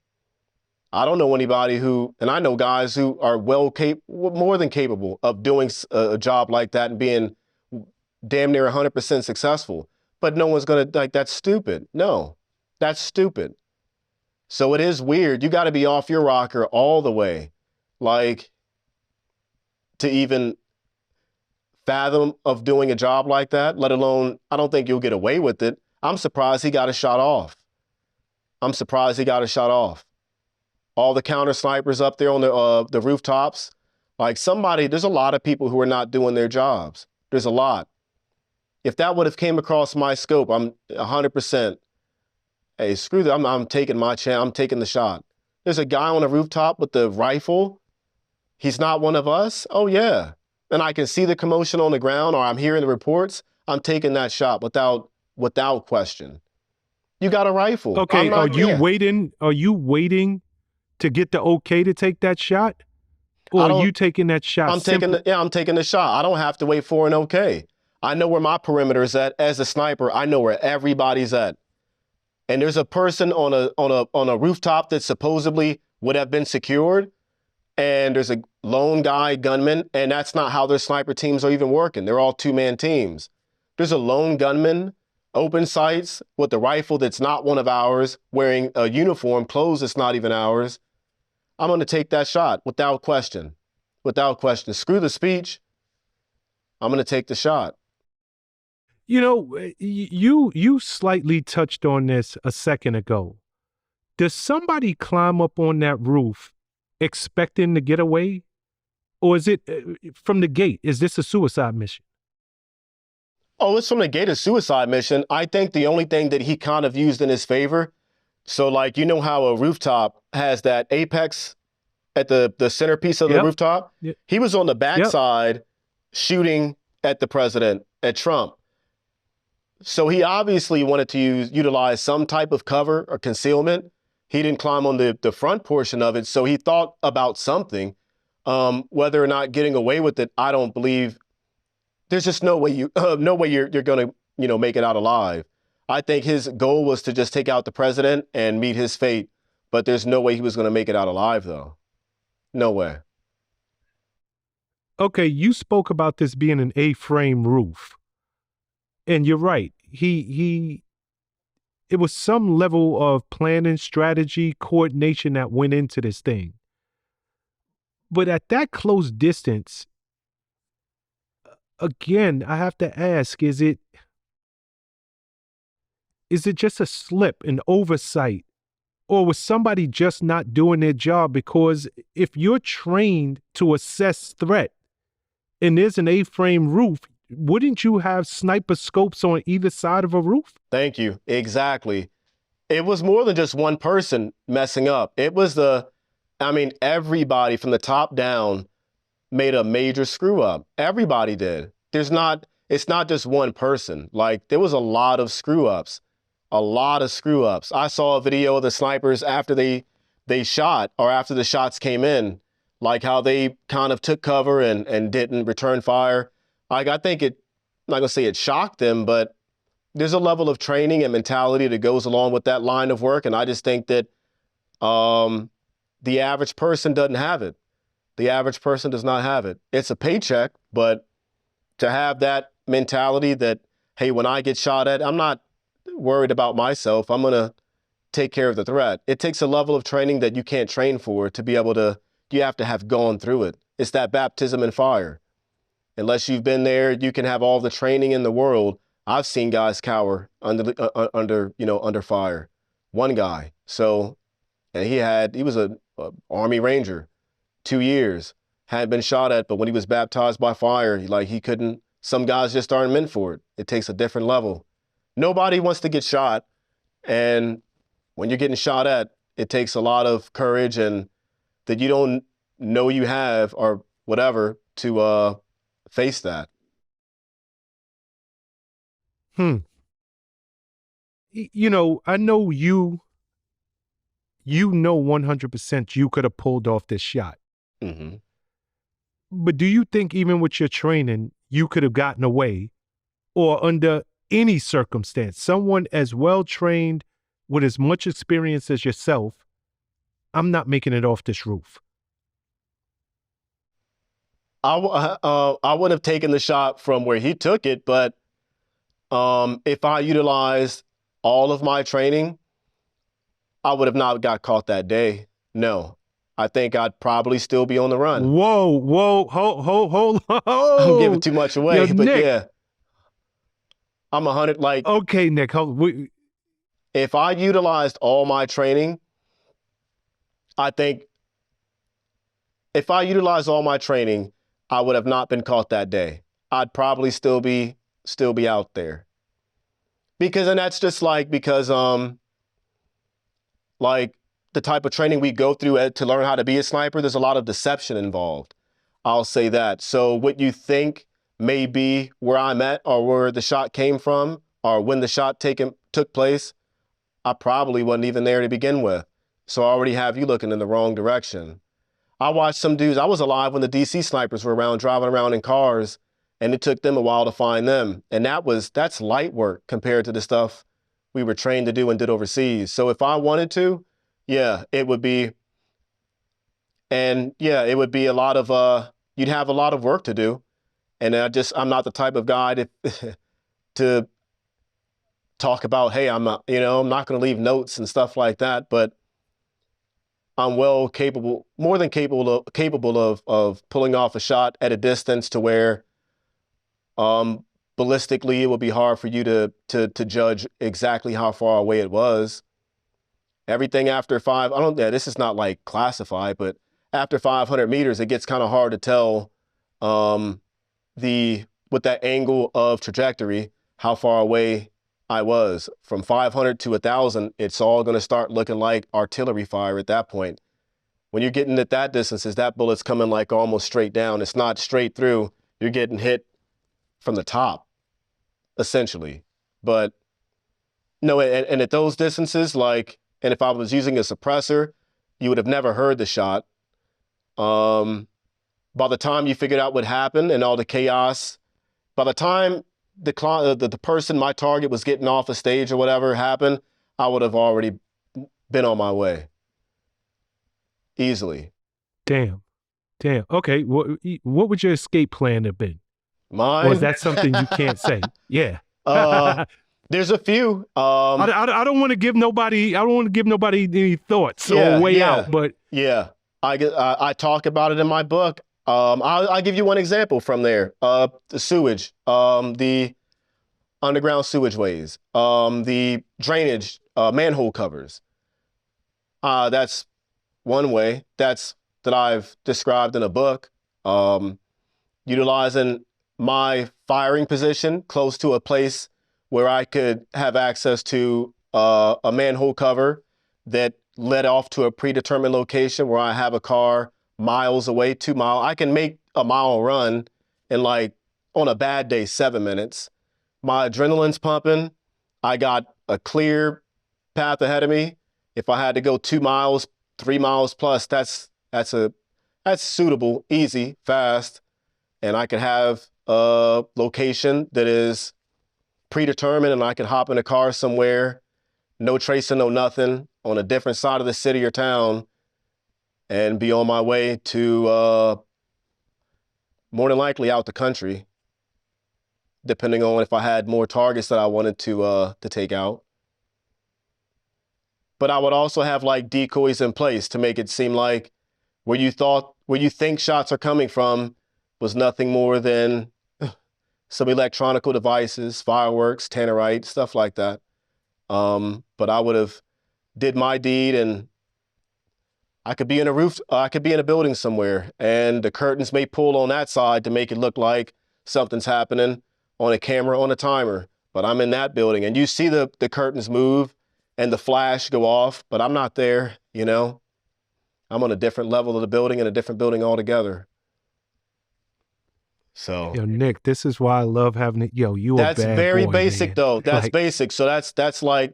I don't know anybody who, and I know guys who are more than capable of doing a job like that and being damn near 100% successful. But no one's going to, that's stupid. No, that's stupid. So it is weird. You got to be off your rocker all the way. To even fathom of doing a job like that, let alone, I don't think you'll get away with it. I'm surprised he got a shot off. All the counter snipers up there on the rooftops, there's a lot of people who are not doing their jobs. There's a lot. If that would have came across my scope, I'm 100%. Hey, screw that. I'm taking my chance. I'm taking the shot. There's a guy on a rooftop with the rifle. He's not one of us? Oh, yeah. And I can see the commotion on the ground or I'm hearing the reports. I'm taking that shot without question. You got a rifle. Okay, are you waiting to get the okay to take that shot? Or are you taking that shot? I'm taking the shot. I don't have to wait for an okay. I know where my perimeter is at. As a sniper, I know where everybody's at. And there's a person on a rooftop that supposedly would have been secured. And there's a lone guy gunman, and that's not how their sniper teams are even working. They're all two-man teams. There's a lone gunman, open sights, with a rifle that's not one of ours, wearing a uniform, clothes that's not even ours. I'm going to take that shot without question. Screw the speech. I'm going to take the shot. You slightly touched on this a second ago. Does somebody climb up on that roof expecting to get away? Or is it from the gate? Is this a suicide mission? Oh, it's from the gate, a suicide mission. I think the only thing that he kind of used in his favor, so how a rooftop has that apex at the centerpiece of the rooftop? Yep. He was on the backside shooting at the president, at Trump. So he obviously wanted to utilize some type of cover or concealment. He didn't climb on the front portion of it, so he thought about something. Whether or not getting away with it, I don't believe. There's just no way you're going to make it out alive. I think his goal was to just take out the president and meet his fate, but there's no way he was going to make it out alive, though. No way. Okay, you spoke about this being an A-frame roof, and you're right. It was some level of planning, strategy, coordination that went into this thing. But at that close distance, again, I have to ask, is it just a slip, an oversight, or was somebody just not doing their job? Because if you're trained to assess threat and there's an A-frame roof, wouldn't you have sniper scopes on either side of a roof? Thank you. Exactly. It was more than just one person messing up. It was everybody from the top down made a major screw up. Everybody did. It's not just one person. There was a lot of screw ups. a lot of screw ups. I saw a video of the snipers after they shot, or after the shots came in, like how they kind of took cover and didn't return fire. Like, I think I'm not gonna say it shocked them, but there's a level of training and mentality that goes along with that line of work. And I just think that the average person doesn't have it. The average person does not have it. It's a paycheck, but to have that mentality that, hey, when I get shot at, I'm not worried about myself. I'm going to take care of the threat. It takes a level of training that you can't train for to be able to, you have to have gone through it. It's that baptism in fire. Unless you've been there, you can have all the training in the world. I've seen guys cower under fire. One guy. So, and he was a Army Ranger, 2 years, hadn't been shot at, but when he was baptized by fire, he couldn't, some guys just aren't meant for it. It takes a different level. Nobody wants to get shot. And when you're getting shot at, it takes a lot of courage and that you don't know you have or whatever to face that. I know you know 100% you could have pulled off this shot. Mm-hmm. But do you think even with your training, you could have gotten away, or under any circumstance, someone as well trained with as much experience as yourself, I'm not making it off this roof? I would have taken the shot from where he took it, but if I utilized all of my training, I would have not got caught that day. No, I think I'd probably still be on the run. Whoa, hold on. I'm giving too much away, but Nick. yeah. I'm 100, Okay, Nick, if I utilized all my training, I think if I utilized all my training, I would have not been caught that day. I'd probably still be out there. And that's just because the type of training we go through to learn how to be a sniper, there's a lot of deception involved. I'll say that. So what you think may be where I'm at or where the shot came from or when the shot took place, I probably wasn't even there to begin with. So I already have you looking in the wrong direction. I watched some dudes, I was alive when the DC snipers were around, driving around in cars, and it took them a while to find them. And that's light work compared to the stuff we were trained to do and did overseas. So if I wanted to, yeah, it would be a lot of, you'd have a lot of work to do. And I'm not the type of guy to talk about, hey, I'm not going to leave notes and stuff like that, but I'm more than capable of pulling off a shot at a distance to where ballistically it would be hard for you to judge exactly how far away it was. Everything after this is not classified, but after 500 meters, it gets kind of hard to tell with that angle of trajectory, how far away I was. From 500 to 1,000, it's all going to start looking like artillery fire at that point. When you're getting at that distances, that bullet's coming almost straight down. It's not straight through. You're getting hit from the top, essentially. But no, and at those distances, and if I was using a suppressor, you would have never heard the shot. By the time you figured out what happened and all the chaos, by the time the person, my target, was getting off the stage or whatever happened, I would have already been on my way. Easily. Damn. Okay, what would your escape plan have been? Mine? Or is that something you can't say? Yeah. There's a few. I don't want to give nobody. I don't want to give nobody any thoughts or way out. But yeah, I talk about it in my book. I'll give you one example from there. The sewage, the underground sewageways, the drainage, manhole covers. That's one way that I've described in a book. Utilizing my firing position close to a place where I could have access to a manhole cover that led off to a predetermined location where I have a car miles away, 2 miles. I can make a mile run in on a bad day, 7 minutes. My adrenaline's pumping. I got a clear path ahead of me. If I had to go 2 miles, 3 miles plus, that's suitable, easy, fast, and I could have a location that is predetermined, and I could hop in a car somewhere, no tracing, no nothing, on a different side of the city or town, and be on my way to more than likely out the country, depending on if I had more targets that I wanted to take out. But I would also have like decoys in place to make it seem like where you think shots are coming from was nothing more than some electronical devices, fireworks, tannerite, stuff like that. But I would have did my deed, and I could be in a building somewhere, and the curtains may pull on that side to make it look like something's happening on a camera, on a timer. But I'm in that building, and you see the curtains move and the flash go off, but I'm not there, you know? I'm on a different level of the building, in a different building altogether. So, yo, Nick, this is why I love having it. Yo, you a bad boy, that's very basic, man. though. That's Like, basic. So that's like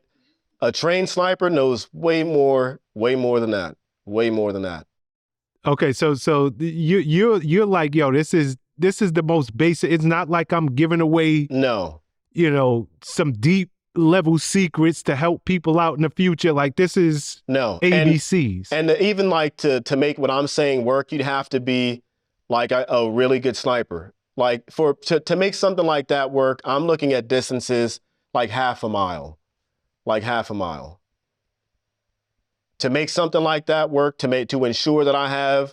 a trained sniper knows way more than that. Way more than that. okay, so you're like, yo, this is the most basic. It's not like I'm giving away, No. you know, some deep level secrets to help people out in the future. Like, this is No. ABCs. And even like to make what I'm saying work, you'd have to be like a really good sniper. Like to make something like that work, I'm looking at distances like half a mile. Like half a mile. To make something like that work, to ensure that I have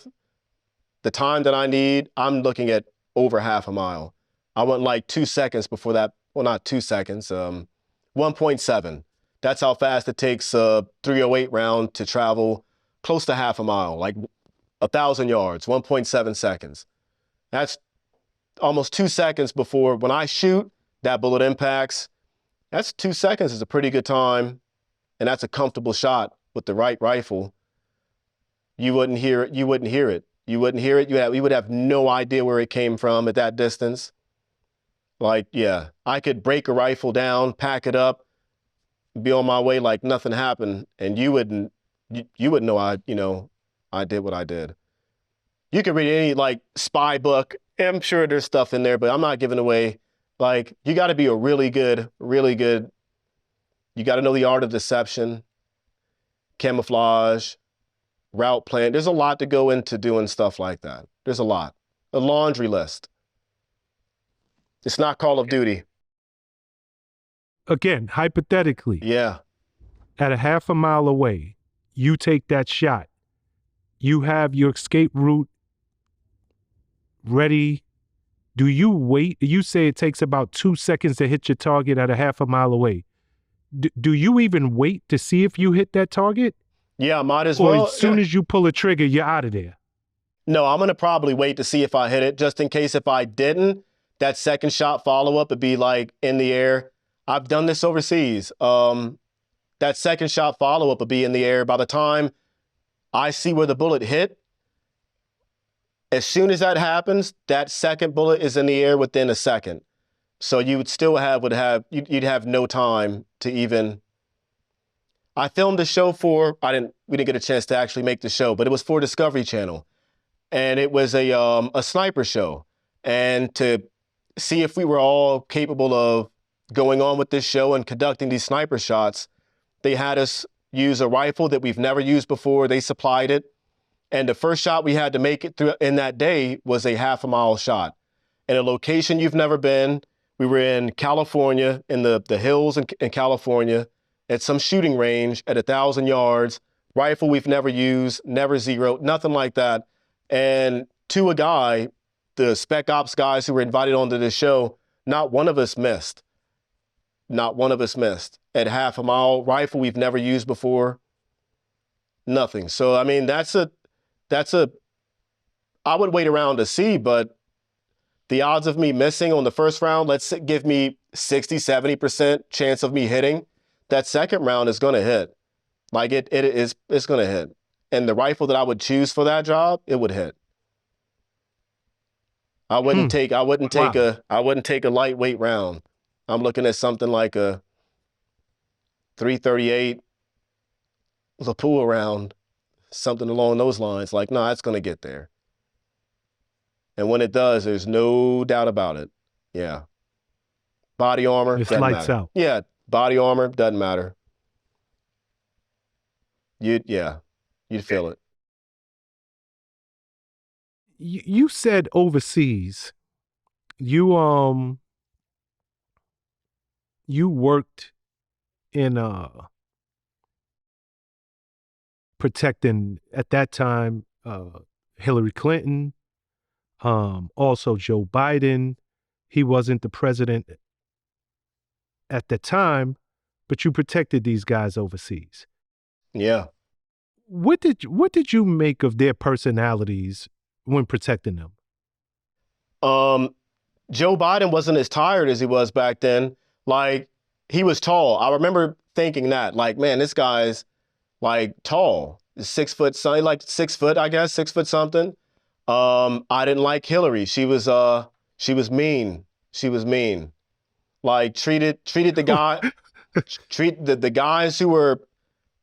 the time that I need, I'm looking at over half a mile. I want like 2 seconds before that. Well, not 2 seconds. 1.7. That's how fast it takes a .308 round to travel close to half a mile, like 1,000 yards, 1.7 seconds. That's almost 2 seconds before, when I shoot, that bullet impacts. That's 2 seconds is a pretty good time, and that's a comfortable shot with the right rifle. You wouldn't hear it. You wouldn't hear it. You wouldn't hear it. You would have no idea where it came from at that distance. Like, yeah, I could break a rifle down, pack it up, be on my way like nothing happened, and you wouldn't know I did what I did. You could read any like spy book. I'm sure there's stuff in there, but I'm not giving away. Like, you got to be a really good. You got to know the art of deception, camouflage, route plan. There's a lot to go into doing stuff like that. There's a lot. A laundry list. It's not Call of Duty. Again, hypothetically, Yeah. at a half a mile away, you take that shot. You have your escape route ready. Do you wait? You say it takes about 2 seconds to hit your target at a half a mile away. Do you even wait to see if you hit that target? Yeah, might as Or well. as soon as you pull a trigger, you're out of there? No, I'm going to probably wait to see if I hit it, just in case if I didn't, that second shot follow-up would be like in the air. I've done this overseas. That second shot follow-up would be in the air. By the time I see where the bullet hit, as soon as that happens, that second bullet is in the air within a second. So you would still you'd have no time to even. I filmed the show we didn't get a chance to actually make the show, but it was for Discovery Channel. And it was a sniper show. And to see if we were all capable of going on with this show and conducting these sniper shots, they had us use a rifle that we've never used before. They supplied it. And the first shot we had to make it through in that day was a half a mile shot in a location you've never been. We were in California, in the hills in California, at some shooting range at 1,000 yards, rifle we've never used, never zeroed, nothing like that. And to a guy, the Spec Ops guys who were invited onto this show, not one of us missed. Not one of us missed. At half a mile, rifle we've never used before, nothing. So, I mean, I would wait around to see, but the odds of me missing on the first round, give me 60, 70% chance of me hitting. That second round is going to hit. Like it's going to hit. And the rifle that I would choose for that job, it would hit. I wouldn't take a lightweight round. I'm looking at something like a 338, the pool around, something along those lines. Like, no, it's going to get there. And when it does, there's no doubt about it. Yeah. Body armor, It's doesn't lights matter. out. Yeah, body armor, doesn't matter. You'd feel it. You said overseas. You worked in protecting at that time Hillary Clinton, also Joe Biden. He wasn't the president at the time, but you protected these guys overseas. Yeah. What did you make of their personalities when protecting them? Joe Biden wasn't as tired as he was back then. Like, he was tall. I remember thinking that, like, man, this guy's like tall. 6 foot, something, like 6 foot, I guess, 6 foot something. I didn't like Hillary. She was mean. She was mean. Like, treat the guys who were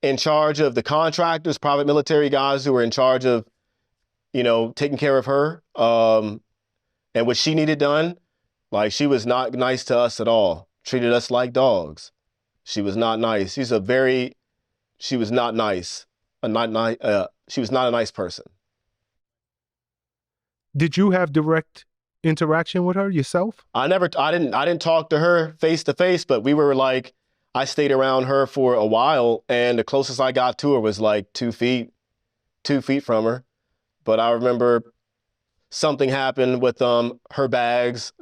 in charge of the contractors, private military guys who were in charge of, taking care of her, and what she needed done. Like, she was not nice to us at all. Treated us like dogs. She was not nice. She was not nice. She was not a nice person. Did you have direct interaction with her yourself? I didn't talk to her face to face, but we were like, I stayed around her for a while, and the closest I got to her was like 2 feet from her. But I remember something happened with her bags.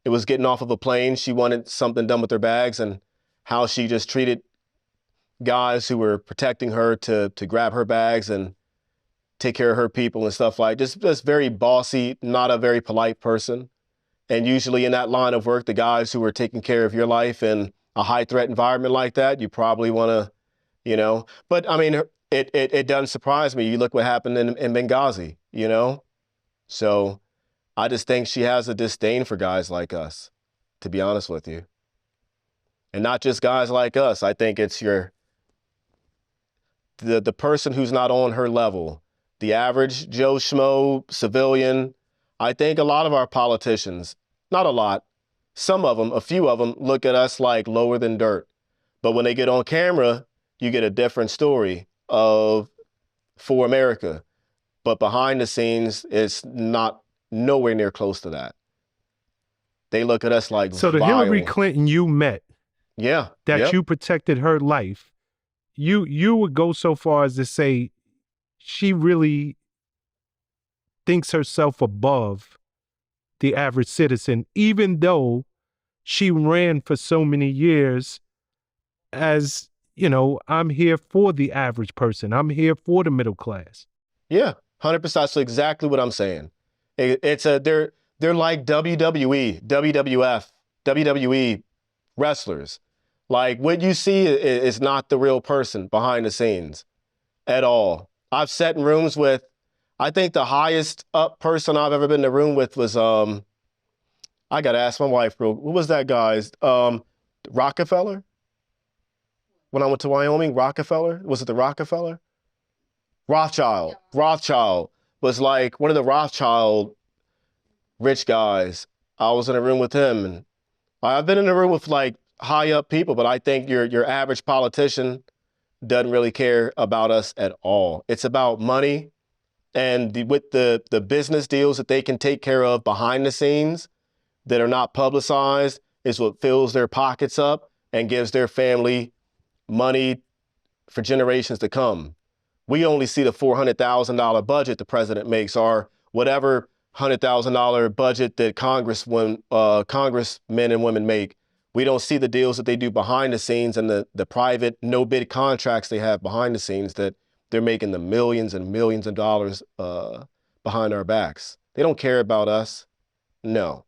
It was getting off of a plane. She wanted something done with her bags, and how she just treated guys who were protecting her to grab her bags and take care of her people and stuff like just very bossy, not a very polite person. And usually in that line of work, the guys who were taking care of your life in a high threat environment like that, you probably want to, but I mean, it doesn't surprise me. You look what happened in Benghazi, So I just think she has a disdain for guys like us, to be honest with you. And not just guys like us. I think it's the person who's not on her level, the average Joe Schmo civilian. I think a lot of our politicians, not a lot, some of them, a few of them, look at us like lower than dirt. But when they get on camera, you get a different story for America. But behind the scenes, it's not nowhere near close to that. They look at us like so the vile. Hillary Clinton you met, you protected her life. You would go so far as to say she really thinks herself above the average citizen, even though she ran for so many years as, I'm here for the average person. I'm here for the middle class. Yeah, 100%. That's exactly what I'm saying. They're like WWE, WWF, WWE wrestlers. Like, what you see is not the real person behind the scenes at all. I've sat in rooms with, I think the highest up person I've ever been in a room with was, I got to ask my wife, bro, what was that guy's? Rockefeller? When I went to Wyoming, Rockefeller? Was it the Rockefeller? Rothschild. Rothschild was like one of the Rothschild rich guys. I was in a room with him, and I've been in a room with like high up people, but I think your average politician doesn't really care about us at all. It's about money, and with the business deals that they can take care of behind the scenes that are not publicized is what fills their pockets up and gives their family money for generations to come. We only see the $400,000 budget the president makes, or whatever $100,000 budget that congressmen and women make. We don't see the deals that they do behind the scenes and the private no-bid contracts they have behind the scenes that they're making the millions and millions of dollars behind our backs. They don't care about us. No.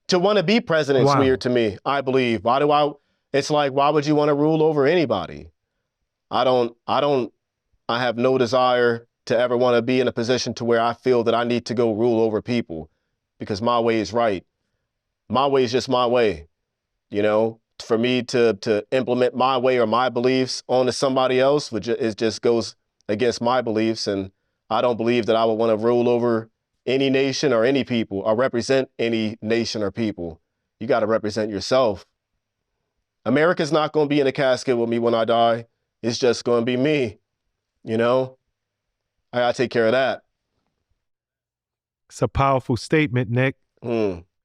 To want to be president's weird to me, I believe. It's like, why would you want to rule over anybody? I have no desire to ever want to be in a position to where I feel that I need to go rule over people because my way is right. My way is just my way. for me to implement my way or my beliefs onto somebody else, which it just goes against my beliefs. And I don't believe that I would want to rule over any nation or any people or represent any nation or people. You got to represent yourself. America's not going to be in a casket with me when I die. It's just going to be me. You know, I got to take care of that. It's a powerful statement, Nick.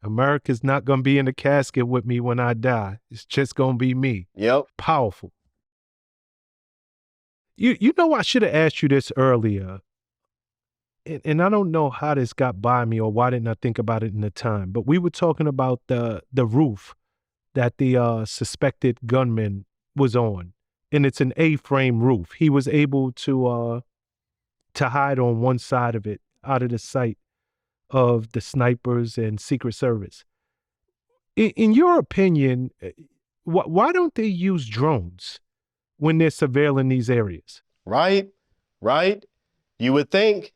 America's not going to be in the casket with me when I die. It's just going to be me. Yep. Powerful. You know, I should have asked you this earlier. And I don't know how this got by me or why didn't I think about it in the time, but we were talking about the roof that the suspected gunman was on. And it's an A-frame roof. He was able to hide on one side of it out of the sight of the snipers and Secret Service. In your opinion, why don't they use drones when they're surveilling these areas? Right. You would think.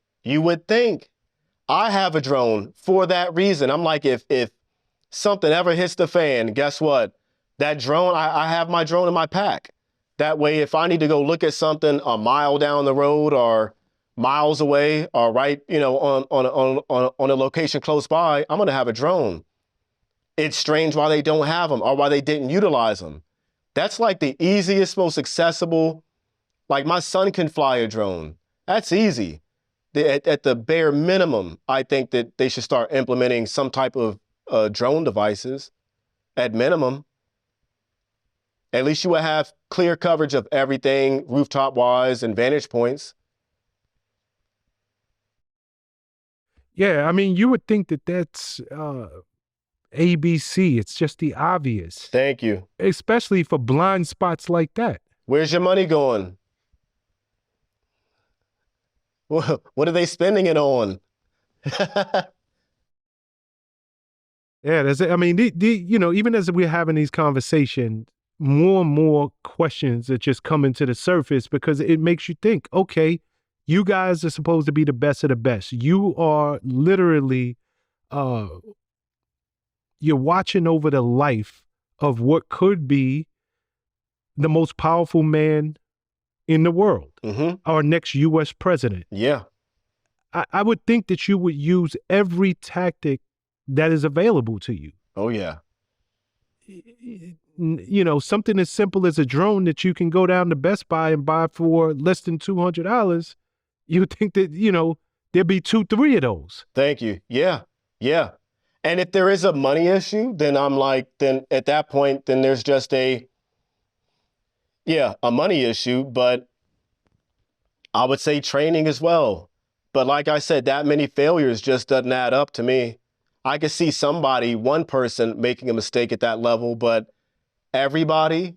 I have a drone for that reason. I'm like, if something ever hits the fan, guess what? That drone, I have my drone in my pack. That way, if I need to go look at something a mile down the road or miles away or right, on a location close by, I'm going to have a drone. It's strange why they don't have them or why they didn't utilize them. That's like the easiest, most accessible. Like my son can fly a drone. That's easy. At the bare minimum, I think that they should start implementing some type of drone devices at minimum. At least you would have clear coverage of everything rooftop-wise and vantage points. Yeah, I mean, you would think that that's ABC. It's just the obvious. Thank you. Especially for blind spots like that. Where's your money going? What are they spending it on? Yeah, that's it. I mean, even as we're having these conversations, more and more questions are just coming to the surface because it makes you think, okay, you guys are supposed to be the best of the best. You are literally, you're watching over the life of what could be the most powerful man in the world, our next U.S. president. Yeah. I would think that you would use every tactic that is available to you. Oh, yeah. You know, something as simple as a drone that you can go down to Best Buy and buy for less than $200. You would think that, there'd be 2-3 of those. Thank you. Yeah. And if there is a money issue, then I'm like, then at that point, then there's just a money issue, but I would say training as well. But like I said, that many failures just doesn't add up to me. I could see one person making a mistake at that level, but everybody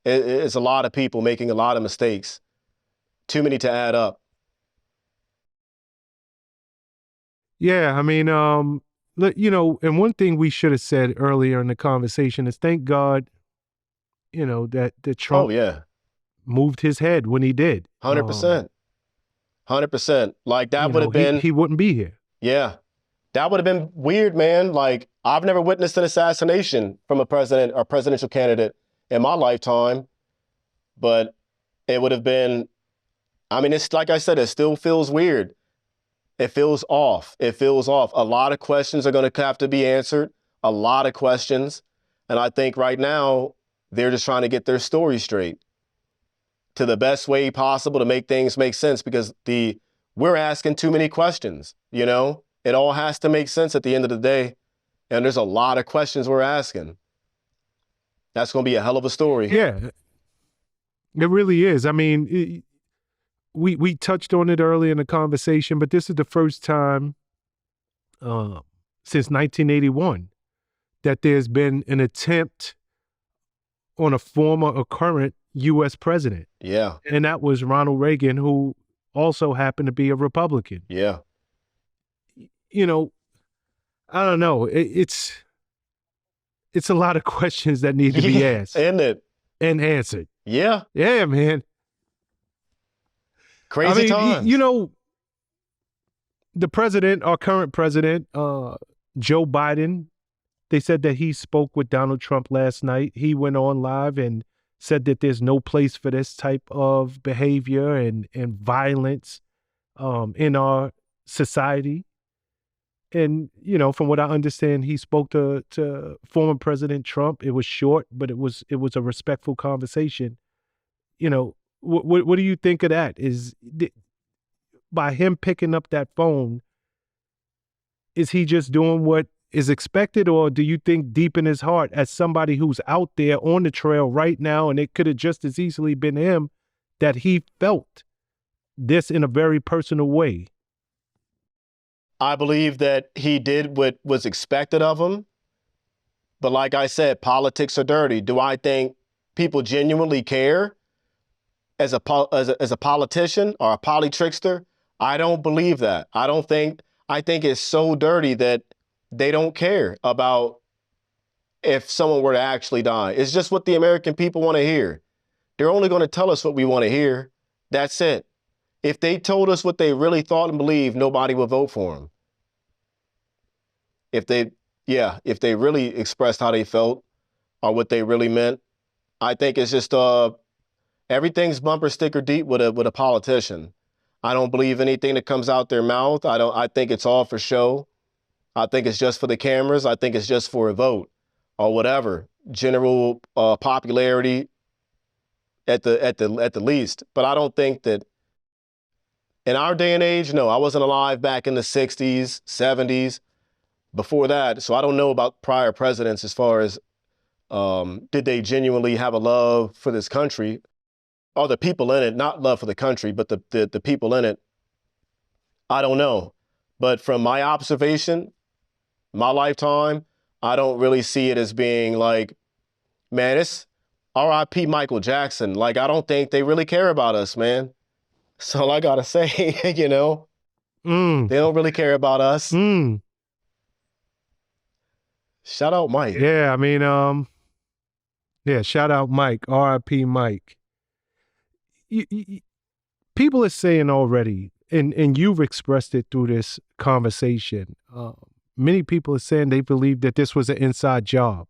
is a lot of people making a lot of mistakes. Too many to add up. Yeah, I mean, and one thing we should have said earlier in the conversation is thank God, that Trump moved his head when he did. 100%. 100%. Like that would have been. He wouldn't be here. Yeah. That would have been weird, man. Like I've never witnessed an assassination from a president or presidential candidate in my lifetime, but it would have been, I mean, it's like I said, it still feels weird. It feels off. A lot of questions are going to have to be answered. A lot of questions. And I think right now they're just trying to get their story straight to the best way possible to make things make sense because we're asking too many questions, It all has to make sense at the end of the day. And there's a lot of questions we're asking. That's going to be a hell of a story. Yeah, it really is. I mean, we touched on it early in the conversation, but this is the first time since 1981 that there's been an attempt on a former or current U.S. president. Yeah. And that was Ronald Reagan, who also happened to be a Republican. Yeah. I don't know. It's a lot of questions that need to be asked. Isn't it? And answered. Yeah. Yeah, man. Crazy times. The president, our current president, Joe Biden, They said that he spoke with Donald Trump last night. He went on live and said that there's no place for this type of behavior and violence in our society. And, you know, from what I understand, he spoke to former President Trump. It was short, but it was a respectful conversation. You know, what do you think of that? By him picking up that phone, is he just doing what is expected, or do you think deep in his heart, as somebody who's out there on the trail right now, and it could have just as easily been him, that he felt this in a very personal way? I believe that he did what was expected of him. But like I said, politics are dirty. Do I think people genuinely care as a politician or a polytrickster? I don't believe that. I think it's so dirty that they don't care about if someone were to actually die. It's just what the American people want to hear. They're only going to tell us what we want to hear. That's it. If they told us what they really thought and believed, nobody would vote for them. If they really expressed how they felt or what they really meant, I think it's just everything's bumper sticker deep with a politician. I don't believe anything that comes out their mouth. I think it's all for show. I think it's just for the cameras. I think it's just for a vote or whatever, general popularity at the least. But I don't think that in our day and age, no, I wasn't alive back in the 60s, 70s, before that. So I don't know about prior presidents as far as did they genuinely have a love for this country or the people in it, not love for the country, but the people in it. I don't know. But from my observation, my lifetime, I don't really see it as being like, man, it's R.I.P. Michael Jackson. Like, I don't think they really care about us, man. So all I gotta say, you know, they don't really care about us. Shout out Mike. Yeah, I mean, yeah, shout out Mike, R.I.P. Mike. People are saying already, and you've expressed it through this conversation, many people are saying they believe that this was an inside job.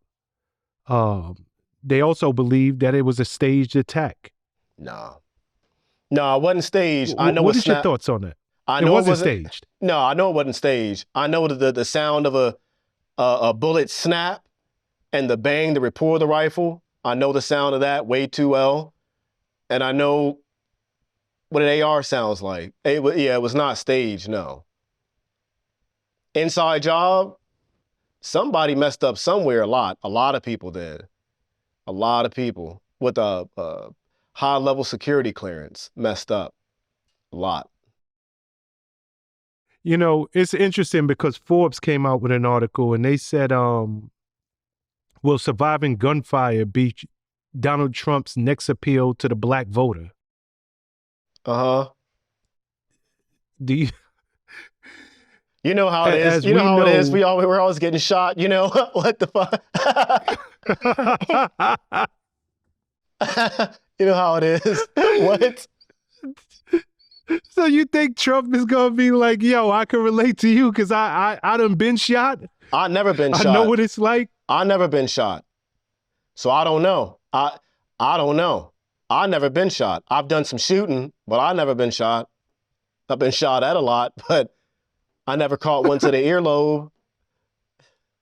They also believe that it was a staged attack. No, it wasn't staged. I know what is your thoughts on that? I know it wasn't staged. No, I know it wasn't staged. I know the sound of a bullet snap and the bang, the report of the rifle. I know the sound of that way too well. And I know what an AR sounds like. It was not staged, no. Inside job, somebody messed up somewhere a lot. A lot of people did. A lot of people with a high-level security clearance messed up a lot. You know, it's interesting because Forbes came out with an article and they said, will surviving gunfire be Donald Trump's next appeal to the black voter? Uh-huh. Do you... You know how it is. You know how it is. We're always getting shot, you know? What the fuck? You know how it is. What? So you think Trump is going to be like, yo, I can relate to you because I done been shot? I've never been shot. I know what it's like. I've never been shot. So I don't know. I don't know. I've never been shot. I've done some shooting, but I've never been shot. I've been shot at a lot, but I never caught one to the earlobe.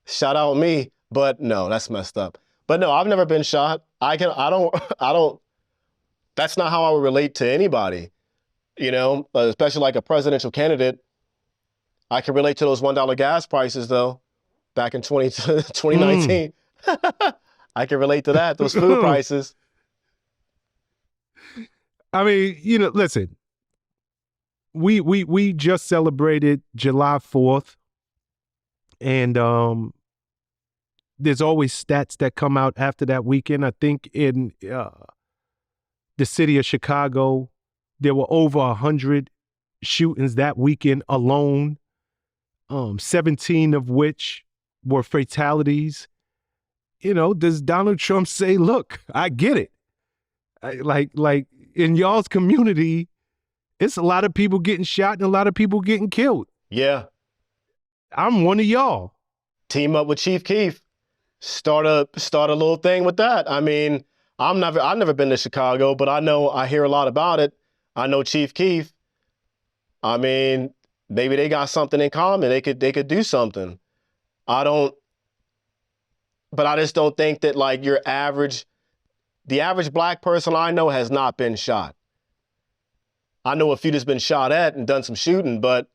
Shout out me. But no, that's messed up. But no, I've never been shot. I don't, that's not how I would relate to anybody, you know, especially like a presidential candidate. I can relate to those $1 gas prices though, back in 2019. I can relate to that, those food prices. I mean, you know, listen, we just celebrated July 4th, and there's always stats that come out after that weekend. I think in the city of Chicago, there were over 100 shootings that weekend alone, 17 of which were fatalities. You know, does Donald Trump say, look, I get it. Like in y'all's community, it's a lot of people getting shot and a lot of people getting killed. Yeah. I'm one of y'all. Team up with Chief Keef. start a little thing with that. I mean, I've never been to Chicago, but I hear a lot about it. I know Chief Keef. I mean, maybe they got something in common. They could do something. I don't, but I just don't think that like the average black person I know has not been shot. I know a few that's been shot at and done some shooting, but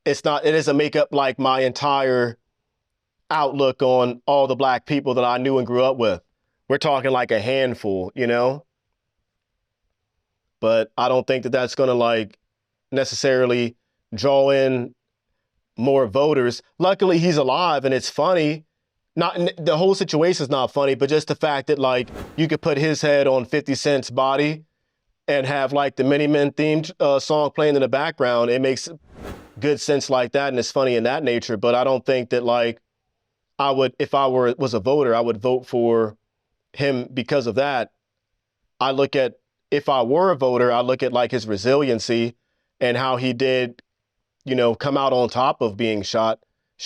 it doesn't make up like my entire outlook on all the black people that I knew and grew up with. We're talking like a handful, you know? But I don't think that that's going to like necessarily draw in more voters. Luckily, he's alive, and it's funny. Not the whole situation is not funny, but just the fact that like you could put his head on 50 Cent's body and have like the Mini Men themed song playing in the background. It makes good sense like that, and it's funny in that nature. But I don't think that like I would, if I was a voter, I would vote for him because of that. If I were a voter, I look at like his resiliency and how he did, come out on top of being shot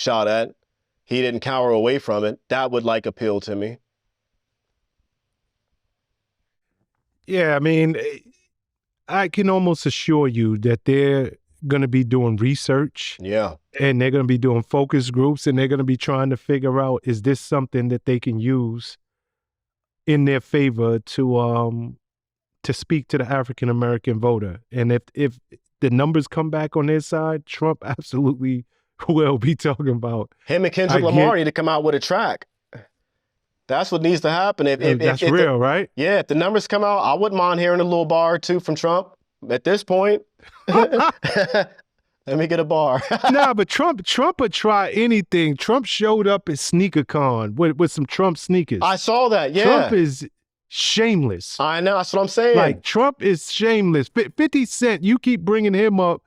at. He didn't cower away from it. That would like appeal to me. Yeah, I mean, I can almost assure you that they're going to be doing research. Yeah. And they're going to be doing focus groups, and they're going to be trying to figure out, is this something that they can use in their favor to speak to the African-American voter. And if the numbers come back on their side, Trump absolutely will be talking about. Him and Kendrick Lamar need to come out with a track. That's what needs to happen. That's real, right? Yeah, if the numbers come out, I wouldn't mind hearing a little bar or two from Trump at this point. Let me get a bar. Nah, but Trump would try anything. Trump showed up at SneakerCon with some Trump sneakers. I saw that, yeah. Trump is shameless. I know, that's what I'm saying. Like, Trump is shameless. 50 Cent, you keep bringing him up.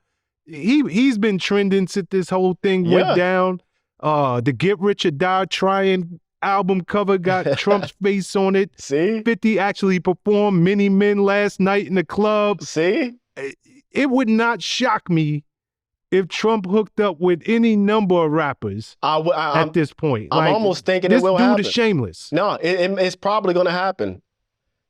He's been trending since this whole thing went down. The Get Rich or Die Trying album cover got Trump's face on it. See? 50 actually performed Mini Men last night in the club. See? It would not shock me if Trump hooked up with any number of rappers at this point. I'm almost thinking it will happen. This dude is shameless. No, it's probably going to happen.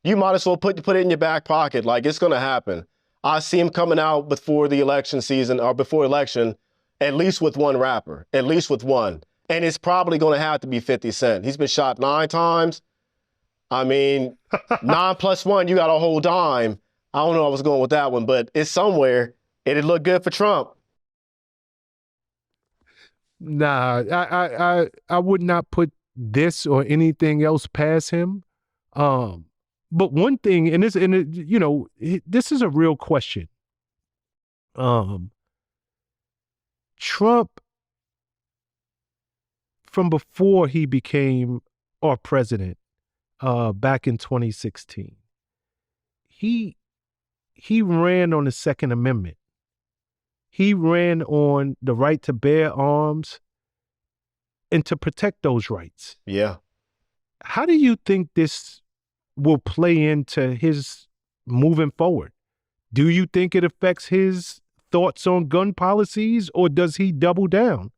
You might as well put it in your back pocket. Like, it's going to happen. I see him coming out before the election season or before election, at least with one rapper, at least with one. And it's probably going to have to be 50 Cent. He's been shot 9 times. I mean, 9 plus 1, you got a whole dime. I don't know I was going with that one, but it's somewhere. It'd look good for Trump. Nah, I would not put this or anything else past him. But one thing, and this is a real question. Trump, from before he became our president, back in 2016, he ran on the Second Amendment. He ran on the right to bear arms and to protect those rights. Yeah. How do you think this will play into his moving forward? Do you think it affects his thoughts on gun policies, or does he double down?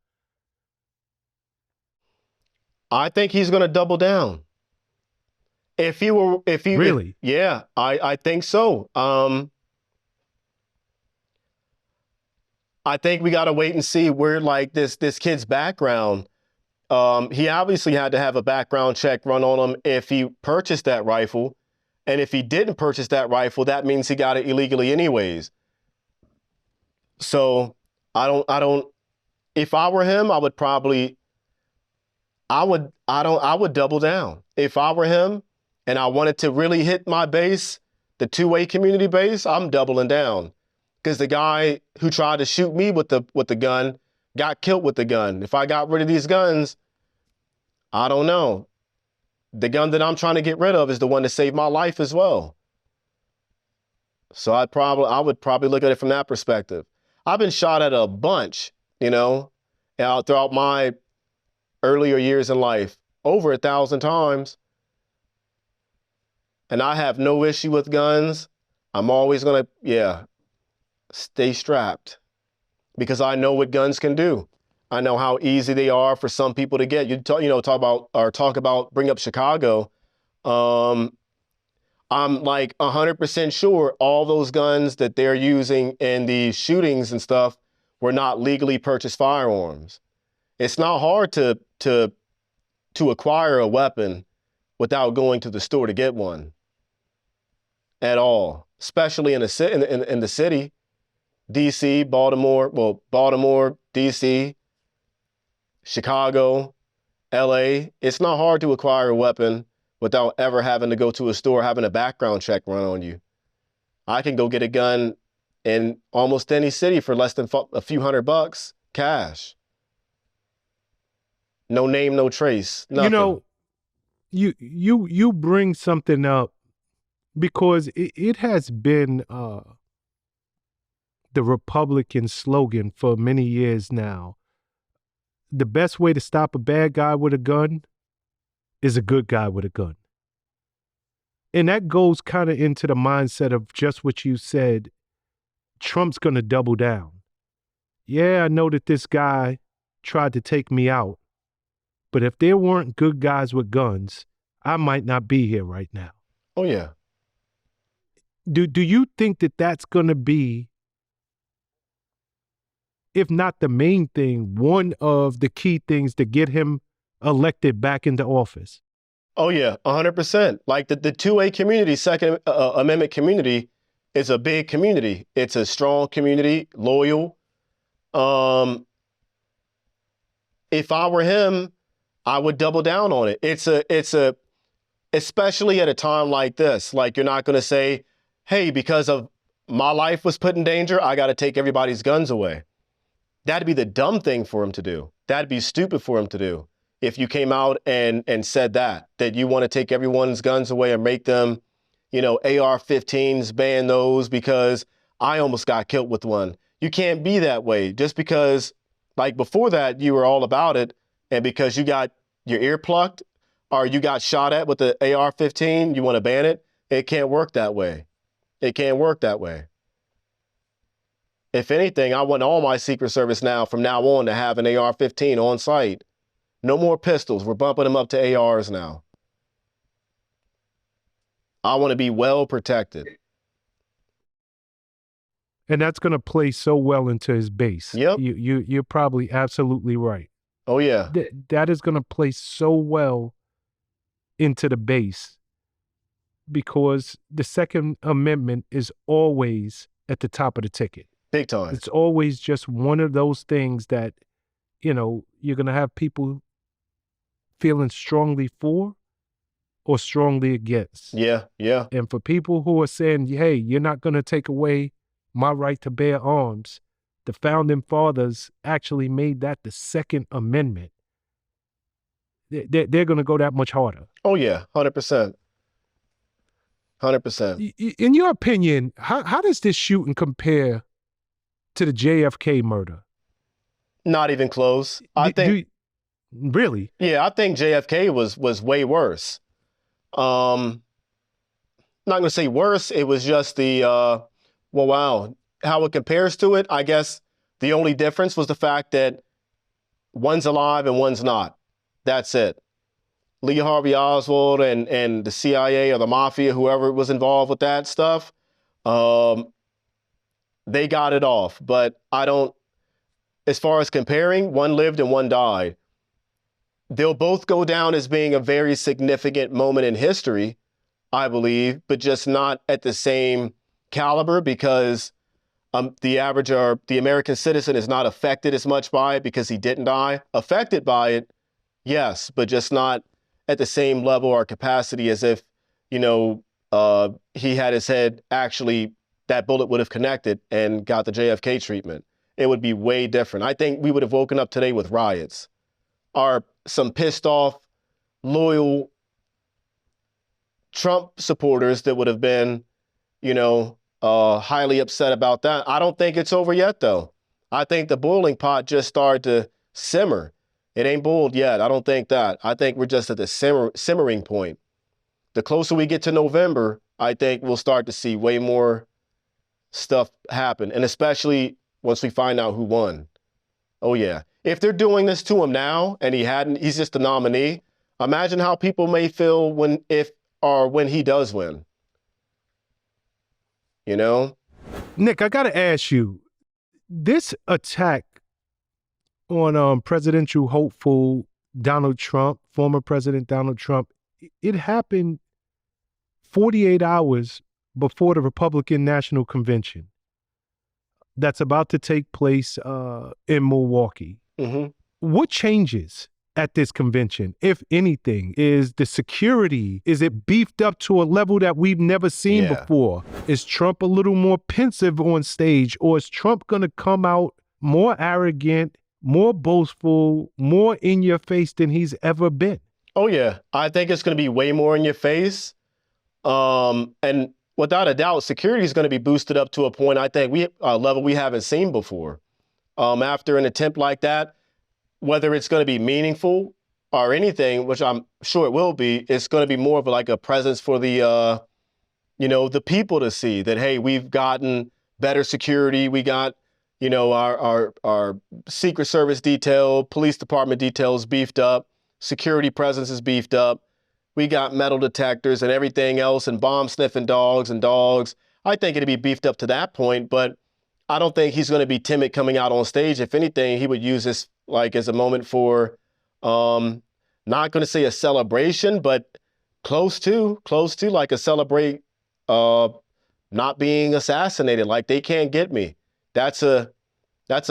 I think he's going to double down. Really? Yeah, I think so. I think we got to wait and see where like this kid's background. He obviously had to have a background check run on him if he purchased that rifle. And if he didn't purchase that rifle, that means he got it illegally anyways. So I don't, if I were him, I would double down. If I were him and I wanted to really hit my base, the two-way community base, I'm doubling down. Because the guy who tried to shoot me with the gun got killed with the gun. If I got rid of these guns, I don't know. The gun that I'm trying to get rid of is the one that saved my life as well. So I would probably look at it from that perspective. I've been shot at a bunch, throughout my earlier years in life, over 1,000 times. And I have no issue with guns. I'm always going to, stay strapped because I know what guns can do. I know how easy they are for some people to get. Talk about bring up Chicago. I'm like 100% sure all those guns that they're using in the shootings and stuff were not legally purchased firearms. It's not hard to acquire a weapon without going to the store to get one at all, especially in the city, D.C., Baltimore, D.C., Chicago, L.A. It's not hard to acquire a weapon without ever having to go to a store, having a background check run on you. I can go get a gun in almost any city for less than a few $100 cash. No name, no trace, nothing. You bring something up because it has been the Republican slogan for many years now. The best way to stop a bad guy with a gun is a good guy with a gun. And that goes kind of into the mindset of just what you said. Trump's going to double down. Yeah, I know that this guy tried to take me out, but if there weren't good guys with guns, I might not be here right now. Oh, yeah. Do you think that that's going to be, if not the main thing, one of the key things to get him elected back into office? Oh, yeah, 100%. Like the 2A community, Second Amendment community, is a big community. It's a strong community, loyal. If I were him, I would double down on it. It's a, especially at a time like this, like you're not going to say, hey, because of my life was put in danger, I got to take everybody's guns away. That'd be the dumb thing for him to do. That'd be stupid for him to do. If you came out and said that you want to take everyone's guns away and make them, AR-15s, ban those because I almost got killed with one. You can't be that way just because, like before that, you were all about it. And because you got your ear plucked or you got shot at with the AR-15, you want to ban it? It can't work that way. It can't work that way. If anything, I want all my Secret Service from now on to have an AR-15 on site. No more pistols. We're bumping them up to ARs now. I want to be well protected. And that's going to play so well into his base. Yep. You're probably absolutely right. Oh, yeah. That is going to play so well into the base because the Second Amendment is always at the top of the ticket. Big time. It's always just one of those things that, you're going to have people feeling strongly for or strongly against. Yeah, yeah. And for people who are saying, hey, you're not going to take away my right to bear arms, the founding fathers actually made that the Second Amendment. They're going to go that much harder. Oh, yeah, 100%. 100%. In your opinion, how does this shooting compare to the JFK murder? Not even close. I think. Really? Yeah, I think JFK was way worse. Not going to say worse. It was just how it compares to it. I guess the only difference was the fact that one's alive and one's not. That's it. Lee Harvey Oswald and the CIA or the mafia, whoever was involved with that stuff, they got it off. But as far as comparing, one lived and one died. They'll both go down as being a very significant moment in history, I believe, but just not at the same caliber because the average or the American citizen is not affected as much by it because he didn't die. Affected by it, yes, but just not at the same level or capacity as if, he had his head actually, that bullet would have connected and got the JFK treatment. It would be way different. I think we would have woken up today with riots or some pissed off, loyal Trump supporters that would have been, highly upset about that. I don't think it's over yet, though. I think the boiling pot just started to simmer. It ain't boiled yet. I don't think that. I think we're just at the simmering point. The closer we get to November, I think we'll start to see way more stuff happen, and especially once we find out who won. Oh, yeah. if they're doing this to him now and he's just a nominee, imagine how people may feel when he does win. You know? Nick, I got to ask you, this attack on presidential hopeful Donald Trump, former President Donald Trump, it happened 48 hours before the Republican National Convention that's about to take place in Milwaukee. Mm-hmm. What changes at this convention, if anything? Is the security, is it beefed up to a level that we've never seen before? Is Trump a little more pensive on stage, or is Trump going to come out more arrogant, more boastful, more in your face than he's ever been? Oh, yeah. I think it's going to be way more in your face. And without a doubt, security is going to be boosted up to a point, I think, level we haven't seen before. After an attempt like that, whether it's going to be meaningful or anything, which I'm sure it will be, it's going to be more of like a presence for the, the people to see that, hey, we've gotten better security. We got, our Secret Service detail, police department details beefed up, security presence is beefed up. We got metal detectors and everything else and bomb sniffing dogs. I think it'd be beefed up to that point, but I don't think he's going to be timid coming out on stage. If anything, he would use this like as a moment for, not going to say a celebration, but close to like a celebrate, not being assassinated. Like, they can't get me. That's a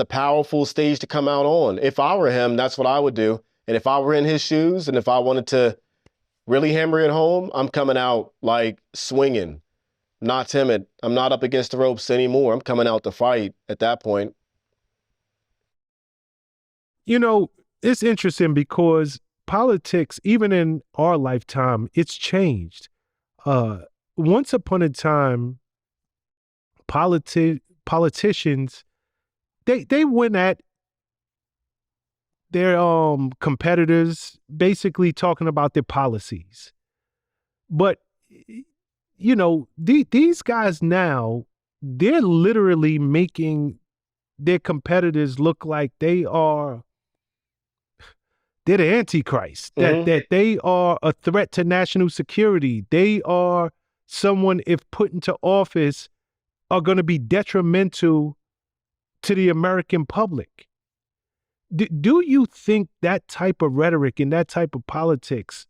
powerful stage to come out on. If I were him, that's what I would do. And if I were in his shoes and if I wanted to really hammer it home, I'm coming out like swinging, not timid. I'm not up against the ropes anymore. I'm coming out to fight at that point. It's interesting because politics, even in our lifetime, it's changed. Once upon a time, politicians, they went at their competitors, basically talking about their policies. But, these guys now, they're literally making their competitors look like they're the Antichrist, that they are a threat to national security. They are someone, if put into office, are going to be detrimental to the American public. Do you think that type of rhetoric and that type of politics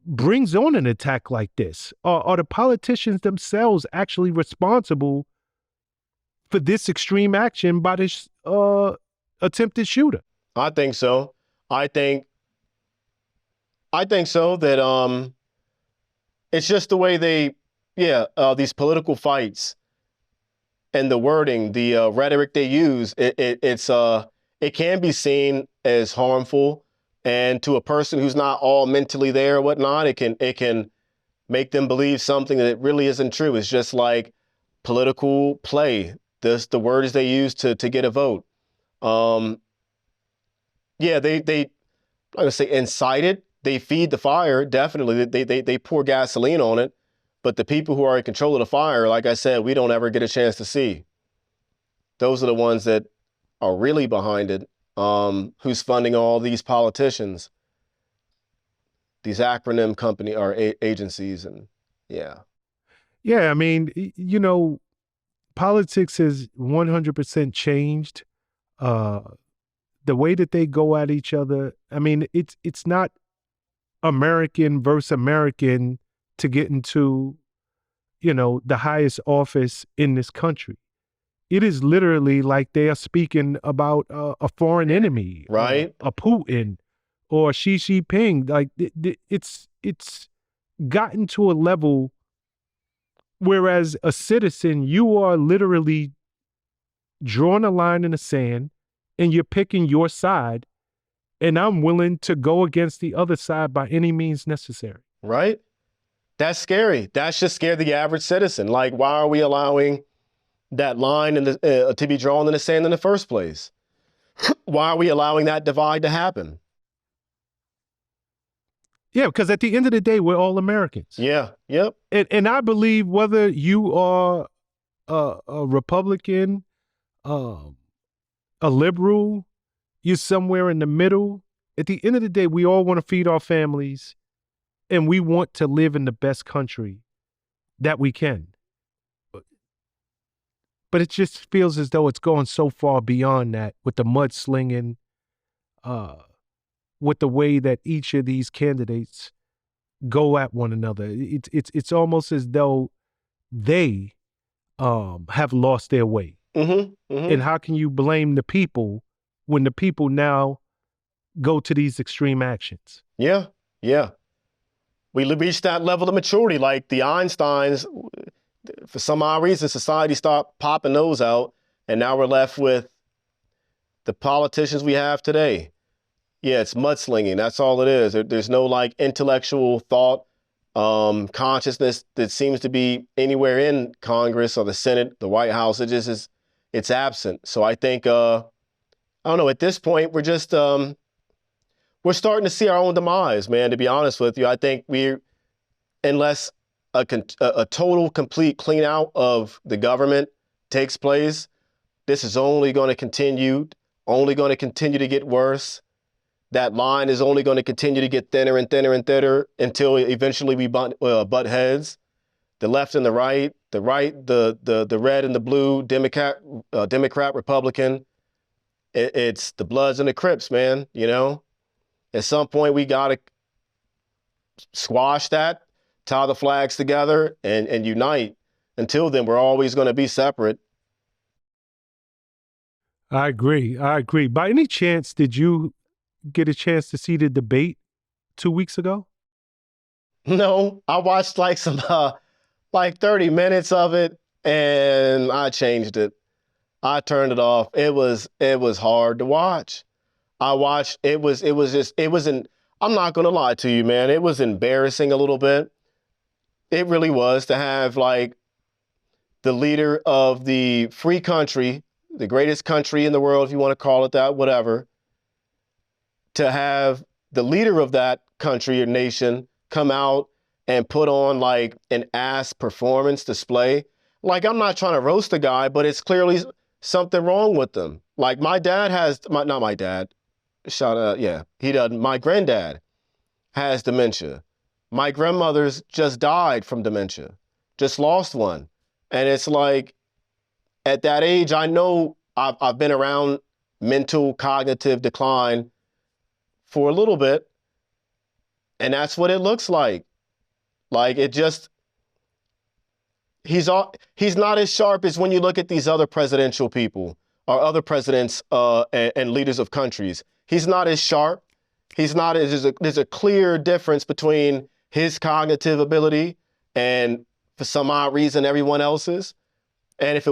brings on an attack like this? Are the politicians themselves actually responsible for this extreme action by this attempted shooter? I think so. I think so that it's just the way these political fights and the wording, the rhetoric they use, it can be seen as harmful, and to a person who's not all mentally there or whatnot, it can make them believe something that really isn't true. It's just like political play. The words they use to get a vote. They I would say incite it. They feed the fire. Definitely, they pour gasoline on it. But the people who are in control of the fire, like I said, we don't ever get a chance to see. Those are the ones that are really behind it. Who's funding all these politicians, these acronym company or agencies, and yeah. I mean, politics has 100% changed. The way that they go at each other, I mean, it's not American versus American to get into, the highest office in this country. It is literally like they are speaking about a foreign enemy, right? A Putin or Xi Jinping. Like it's gotten to a level whereas a citizen, you are literally drawing a line in the sand and you're picking your side, and I'm willing to go against the other side by any means necessary. Right? That's scary. That should scare the average citizen. Like, why are we allowing that line to be drawn in the sand in the first place? Why are we allowing that divide to happen? Yeah, because at the end of the day, we're all Americans. Yeah, yep. And I believe whether you are a Republican, a liberal, you're somewhere in the middle. At the end of the day, we all want to feed our families and we want to live in the best country that we can. But it just feels as though it's going so far beyond that with the mudslinging, with the way that each of these candidates go at one another. It's almost as though they have lost their way. Mm-hmm, mm-hmm. And how can you blame the people when the people now go to these extreme actions? Yeah, yeah. We reached that level of maturity, like the Einsteins. For some odd reason, society stopped popping those out, and now we're left with the politicians we have today. Yeah, it's mudslinging. That's all it is. There's no like intellectual thought, consciousness that seems to be anywhere in Congress or the Senate, the White House. It just is, it's absent. So I think, I don't know, at this point, we're just, we're starting to see our own demise, man, to be honest with you. I think unless a total, complete clean out of the government takes place, this is only going to continue to get worse. That line is only going to continue to get thinner and thinner and thinner until eventually we butt heads. The left and the right, the red and the blue, Democrat, Republican. It's the Bloods and the Crips, man. You know, at some point we got to squash that, tie the flags together, and unite. Until then, we're always going to be separate. I agree. By any chance, did you get a chance to see the debate 2 weeks ago? No, I watched like some 30 minutes of it and I changed it. I turned it off. It was hard to watch. I'm not going to lie to you, man. It was embarrassing a little bit. It really was, to have like the leader of the free country, the greatest country in the world, if you want to call it that, whatever, to have the leader of that country or nation come out and put on like an ass performance display. Like, I'm not trying to roast the guy, but it's clearly something wrong with them. Like my dad has, not my dad, he doesn't. My granddad has dementia. My grandmother's just died from dementia, just lost one. And it's like, at that age, I know I've been around mental cognitive decline for a little bit, and that's what it looks like. Like, it just, he's not as sharp as when you look at these other presidential people or other presidents and leaders of countries. He's not as sharp. There's a clear difference between his cognitive ability and, for some odd reason, everyone else's. And if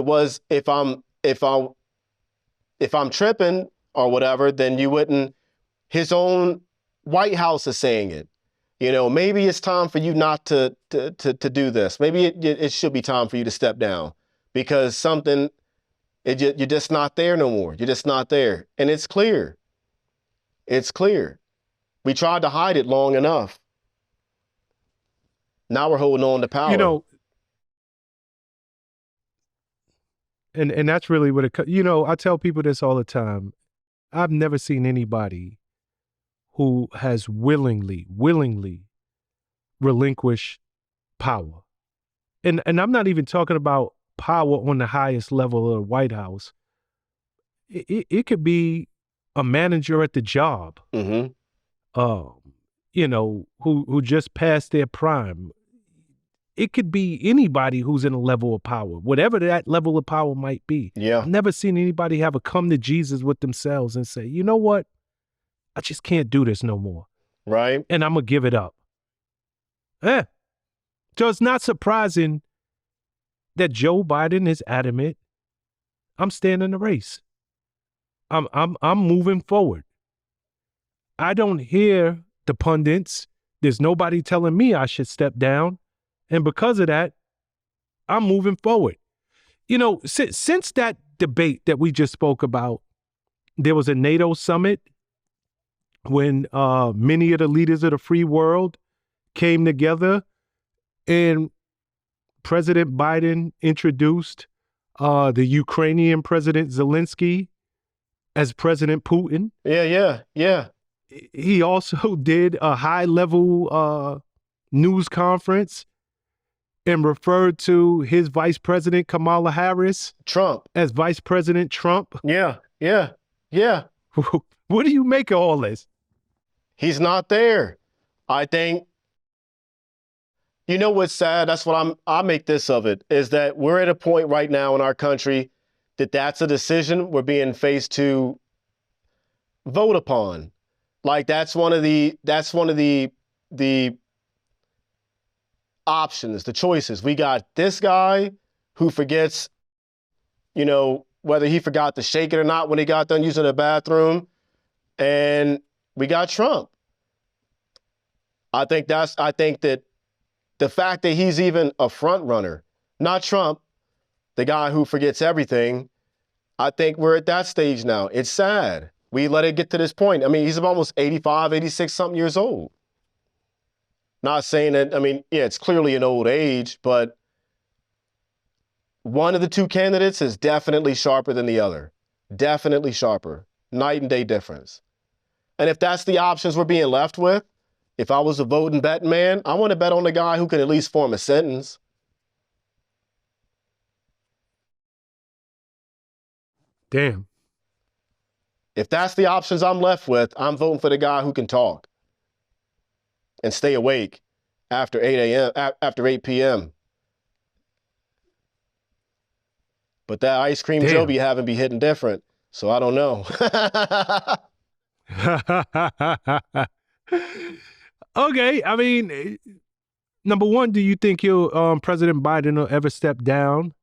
I'm tripping or whatever, then you wouldn't. His own White House is saying it. You know, maybe it's time for you not to do this. Maybe it should be time for you to step down, because you're just not there no more. You're just not there. And it's clear. It's clear. We tried to hide it long enough. Now we're holding on to power. You know, and that's really what I tell people this all the time. I've never seen anybody who has willingly relinquished power. And I'm not even talking about power on the highest level of the White House. It could be a manager at the job, mm-hmm. Who just passed their prime. It could be anybody who's in a level of power, whatever that level of power might be. Yeah. I've never seen anybody have a come to Jesus with themselves and say, you know what? I just can't do this no more. Right. And I'm going to give it up. So it's not surprising that Joe Biden is adamant. I'm staying in the race. I'm moving forward. I don't hear the pundits. There's nobody telling me I should step down. And because of that, I'm moving forward. You know, since that debate that we just spoke about, there was a NATO summit when many of the leaders of the free world came together, and President Biden introduced the Ukrainian President Zelensky as President Putin. Yeah. He also did a high-level news conference and referred to his Vice President Kamala Harris Trump as Vice President Trump. Yeah. What do you make of all this? He's not there. I think, you know what's sad? That's what I make this of it, is that we're at a point right now in our country that that's a decision we're being faced to vote upon. Like that's one of the options, the choices. We got this guy who forgets, you know, whether he forgot to shake it or not when he got done using the bathroom. And we got Trump. I think that the fact that he's even a front runner, not Trump, the guy who forgets everything, I think we're at that stage now. It's sad. We let it get to this point. I mean, he's almost 85, 86 something years old. Not saying that, I mean, yeah, it's clearly an old age, but one of the two candidates is definitely sharper than the other. Definitely sharper. Night and day difference. And if that's the options we're being left with, if I was a voting betting man, I want to bet on the guy who can at least form a sentence. Damn. If that's the options I'm left with, I'm voting for the guy who can talk and stay awake after 8 p.m. But that ice cream Joe be having be hitting different, so I don't know. Okay, I mean, number one, do you think President Biden will ever step down?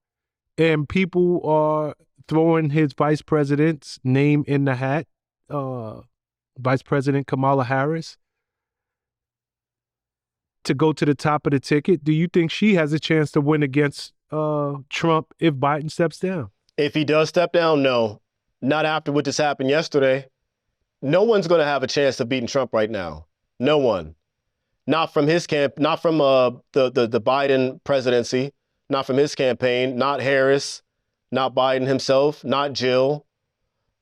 And people are throwing his vice president's name in the hat, Vice President Kamala Harris, to go to the top of the ticket. Do you think she has a chance to win against Trump if Biden steps down? If he does step down, no. Not after what just happened yesterday. No one's going to have a chance of beating Trump right now. No one. Not from his camp, not from the Biden presidency, not from his campaign, not Harris, not Biden himself, not Jill,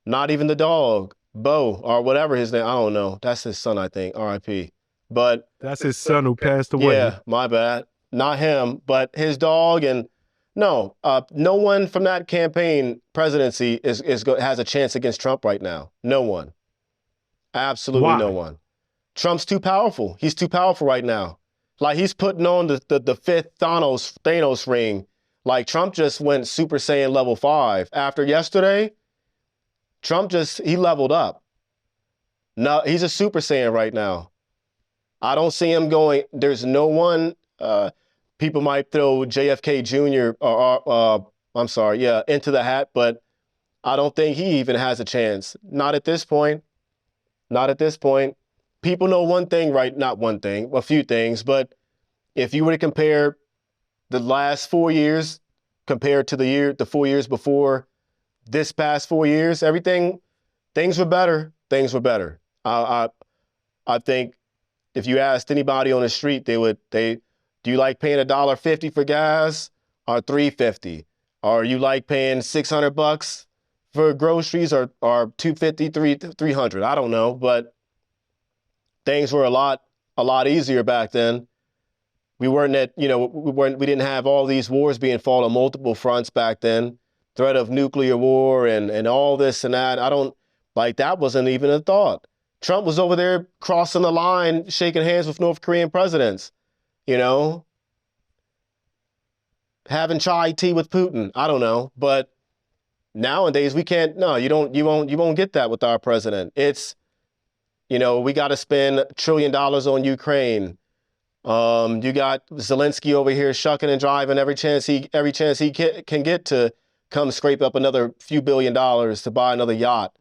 not even the dog, Bo, or whatever his name. I don't know. That's his son, I think, R.I.P. But that's his son who passed away. Yeah, my bad. Not him, but his dog. And no one from that campaign presidency has a chance against Trump right now. No one. Absolutely Why? No one. Trump's too powerful. He's too powerful right now. Like he's putting on the fifth Thanos ring. Like Trump just went Super Saiyan level 5. After yesterday, Trump he leveled up. No, he's a Super Saiyan right now. I don't see him going, there's no one, people might throw JFK Jr. Into the hat, but I don't think he even has a chance. Not at this point. Not at this point. People know one thing, right? Not one thing, a few things, but if you were to compare the last 4 years compared to the 4 years before this past 4 years, things were better. Things were better. I think if you asked anybody on the street, do you like paying $1.50 for gas or $3.50? Or you like paying $600 for groceries or $250, $300? I don't know, but things were a lot easier back then. We weren't we didn't have all these wars being fought on multiple fronts back then. Threat of nuclear war and all this and that. That wasn't even a thought. Trump was over there crossing the line, shaking hands with North Korean presidents, having chai tea with Putin. I don't know, but nowadays we can't. No, you won't get that with our president. It's, we got to spend $1 trillion on Ukraine. You got Zelensky over here shucking and driving every chance he can get to come scrape up another few $1 billion to buy another yacht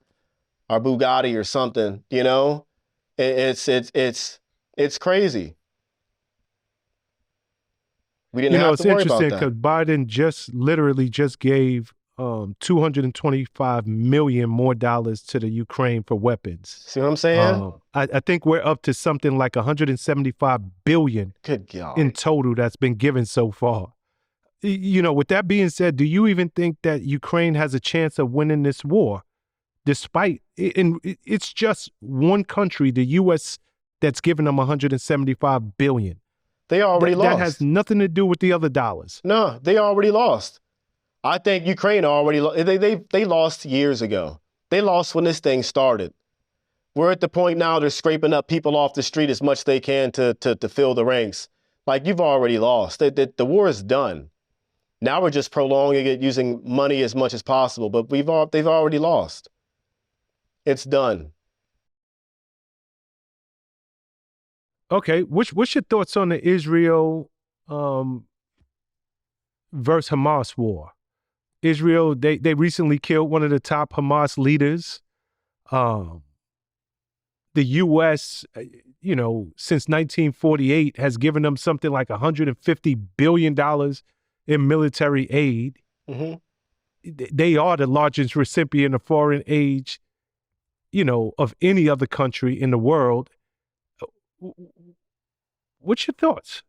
or Bugatti or something. It's crazy. We didn't have to worry about that. It's interesting because Biden literally just gave $225 million more to the Ukraine for weapons. See what I'm saying? I think we're up to something like $175 billion Good God. in total that's been given so far. With that being said, do you even think that Ukraine has a chance of winning this war? despite, and it's just one country, the U.S., that's giving them $175 billion. They already lost. That has nothing to do with the other dollars. No, they already lost. I think Ukraine already they lost years ago. They lost when this thing started. We're at the point now they're scraping up people off the street as much as they can to fill the ranks. Like, you've already lost. The war is done. Now we're just prolonging it using money as much as possible, but they've already lost. It's done. Okay, what's your thoughts on the Israel versus Hamas war? Israel, they recently killed one of the top Hamas leaders. The U.S., since 1948 has given them something like $150 billion in military aid. Mm-hmm. They are the largest recipient of foreign aid, of any other country in the world. What's your thoughts?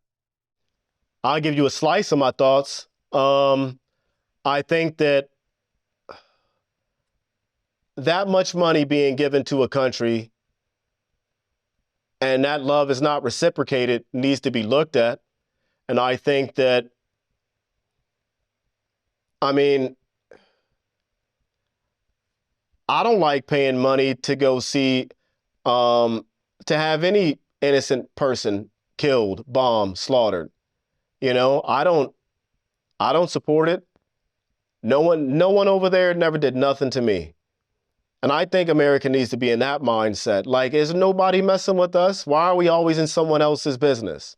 I'll give you a slice of my thoughts. I think that much money being given to a country and that love is not reciprocated needs to be looked at. And I think that, I don't like paying money to go see, to have any innocent person killed, bombed, slaughtered. I don't support it. No one over there never did nothing to me. And I think America needs to be in that mindset. Like, is nobody messing with us? Why are we always in someone else's business?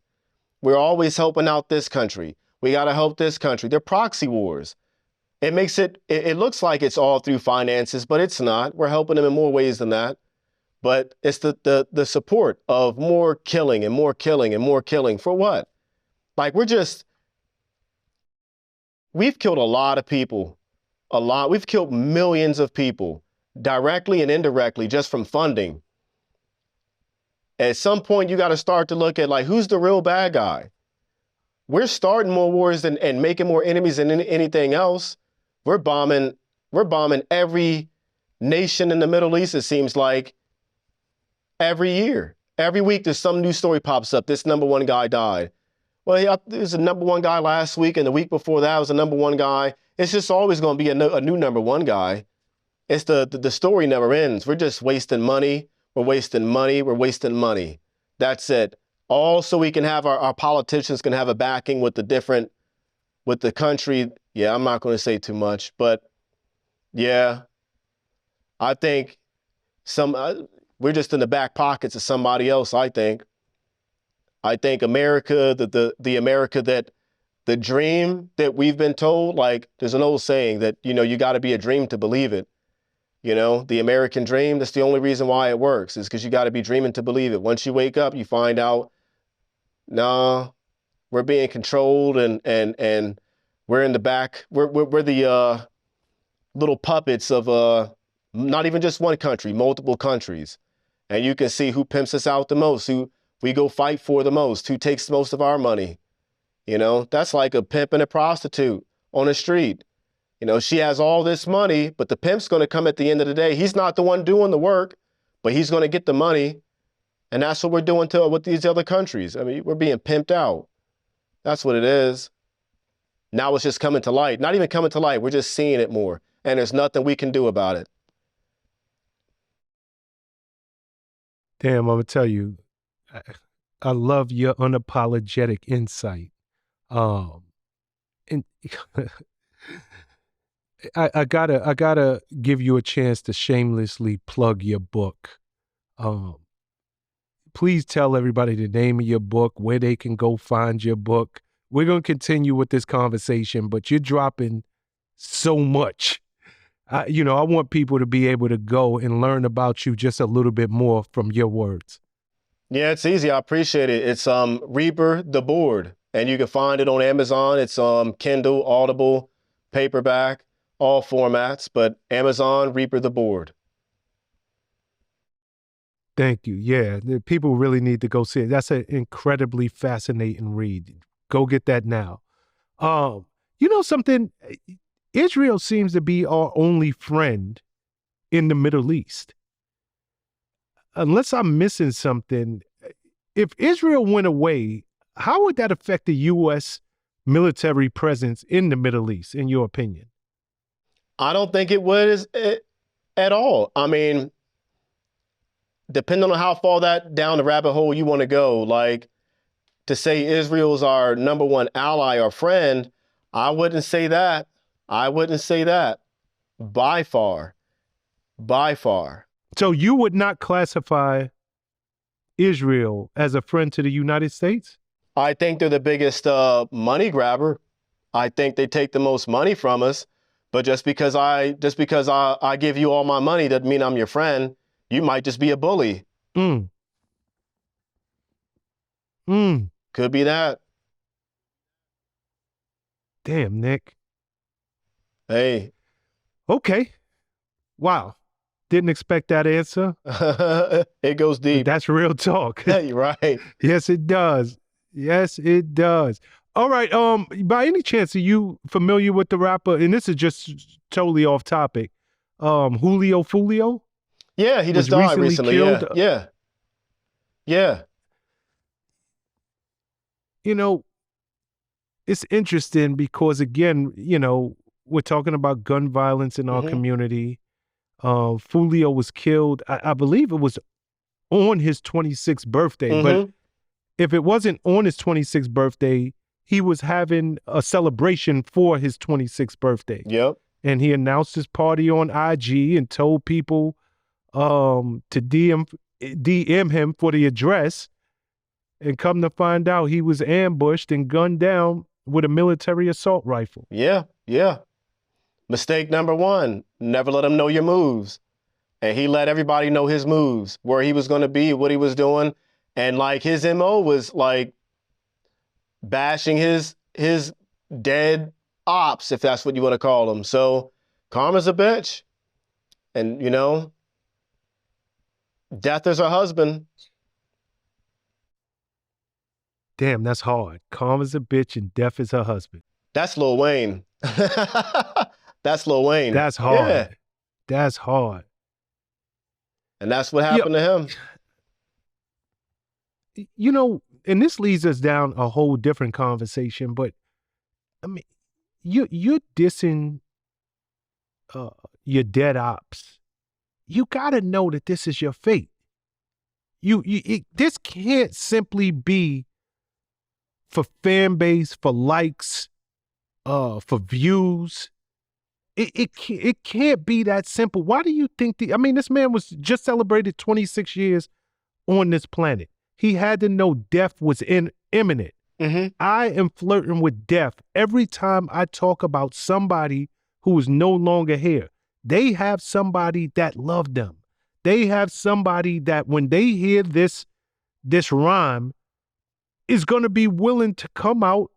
We're always helping out this country. We got to help this country. They're proxy wars. It makes it looks like it's all through finances, but it's not. We're helping them in more ways than that. But it's the support of more killing and more killing and more killing for what? Like, we've killed a lot of people, We've killed millions of people directly and indirectly just from funding. At some point, you got to start to look at, like, who's the real bad guy? We're starting more wars and making more enemies than anything else. We're bombing every nation in the Middle East, it seems like, every year. Every week there's some new story pops up. This number one guy died. Well, yeah, there's a number one guy last week, and the week before that was a number one guy. It's just always going to be a new number one guy. It's the story never ends. We're just wasting money. We're wasting money. We're wasting money. That's it. All so we can have our politicians can have a backing with the country. Yeah, I'm not going to say too much, but yeah, I think we're just in the back pockets of somebody else. I think America, the America that the dream that we've been told, like, there's an old saying that, you got to be a dream to believe it. The American dream, that's the only reason why it works, is because you got to be dreaming to believe it. Once you wake up, you find out, nah, we're being controlled and we're in the back. We're the little puppets of not even just one country, multiple countries. And you can see who pimps us out the most, who we go fight for the most, who takes most of our money. That's like a pimp and a prostitute on the street. She has all this money, but the pimp's going to come at the end of the day. He's not the one doing the work, but he's going to get the money. And that's what we're doing with these other countries. We're being pimped out. That's what it is. Now it's just coming to light. Not even coming to light. We're just seeing it more. And there's nothing we can do about it. Damn, I'm going to tell you, I love your unapologetic insight. And I gotta give you a chance to shamelessly plug your book. Please tell everybody the name of your book, where they can go find your book. We're going to continue with this conversation, but you're dropping so much. I want people to be able to go and learn about you just a little bit more from your words. Yeah, it's easy. I appreciate it. It's Reaper the Board, and you can find it on Amazon. It's Kindle, Audible, paperback, all formats, but Amazon, Reaper the Board. Thank you. Yeah, people really need to go see it. That's an incredibly fascinating read. Go get that now. Something, Israel seems to be our only friend in the Middle East. Unless I'm missing something, if Israel went away, how would that affect the U.S. military presence in the Middle East, in your opinion? I don't think it would at all. I mean, depending on how far that down the rabbit hole you want to go, like to say Israel's our number one ally or friend, I wouldn't say that. I wouldn't say that. By far. By far. So you would not classify Israel as a friend to the United States? I think they're the biggest money grabber. I think they take the most money from us. But just because I give you all my money doesn't mean I'm your friend. You might just be a bully. Mm. Mm. Could be that. Damn, Nick. Hey. Okay. Wow. Didn't expect that answer. It goes deep. That's real talk. Hey, right. Yes, it does. Yes, it does. All right. By any chance, are you familiar with the rapper? And this is just totally off topic. Foolio? Yeah, he just died recently. Killed. Yeah. Yeah. You know, it's interesting because, again, you know, we're talking about gun violence in our community. Foolio was killed. I believe it was on his 26th birthday. But if it wasn't on his 26th birthday, he was having a celebration for his 26th birthday. Yep. And he announced his party on IG and told people to DM him for the address. And come to find out, he was ambushed and gunned down with a military assault rifle. Yeah, yeah. Mistake number one, never let him know your moves. And he let everybody know his moves, where he was going to be, what he was doing. And like his MO was like bashing his dead ops, if that's what you want to call them. So karma's a bitch. And, you know, death is her husband. Damn, that's hard. Karma's a bitch and death is her husband. That's Lil Wayne. That's Lil Wayne. That's hard. Yeah. That's hard. And that's what happened to him. You know, and this leads us down a whole different conversation, but I mean, you're dissing your dead ops. You got to know that this is your fate. This can't simply be for fan base, for likes, for views. It can't be that simple. Why do you think this man was just celebrated 26 years on this planet. He had to know death was imminent. I am flirting with death every time I talk about somebody who is no longer here. They have somebody that loved them. They have somebody that when they hear this rhyme is going to be willing to come out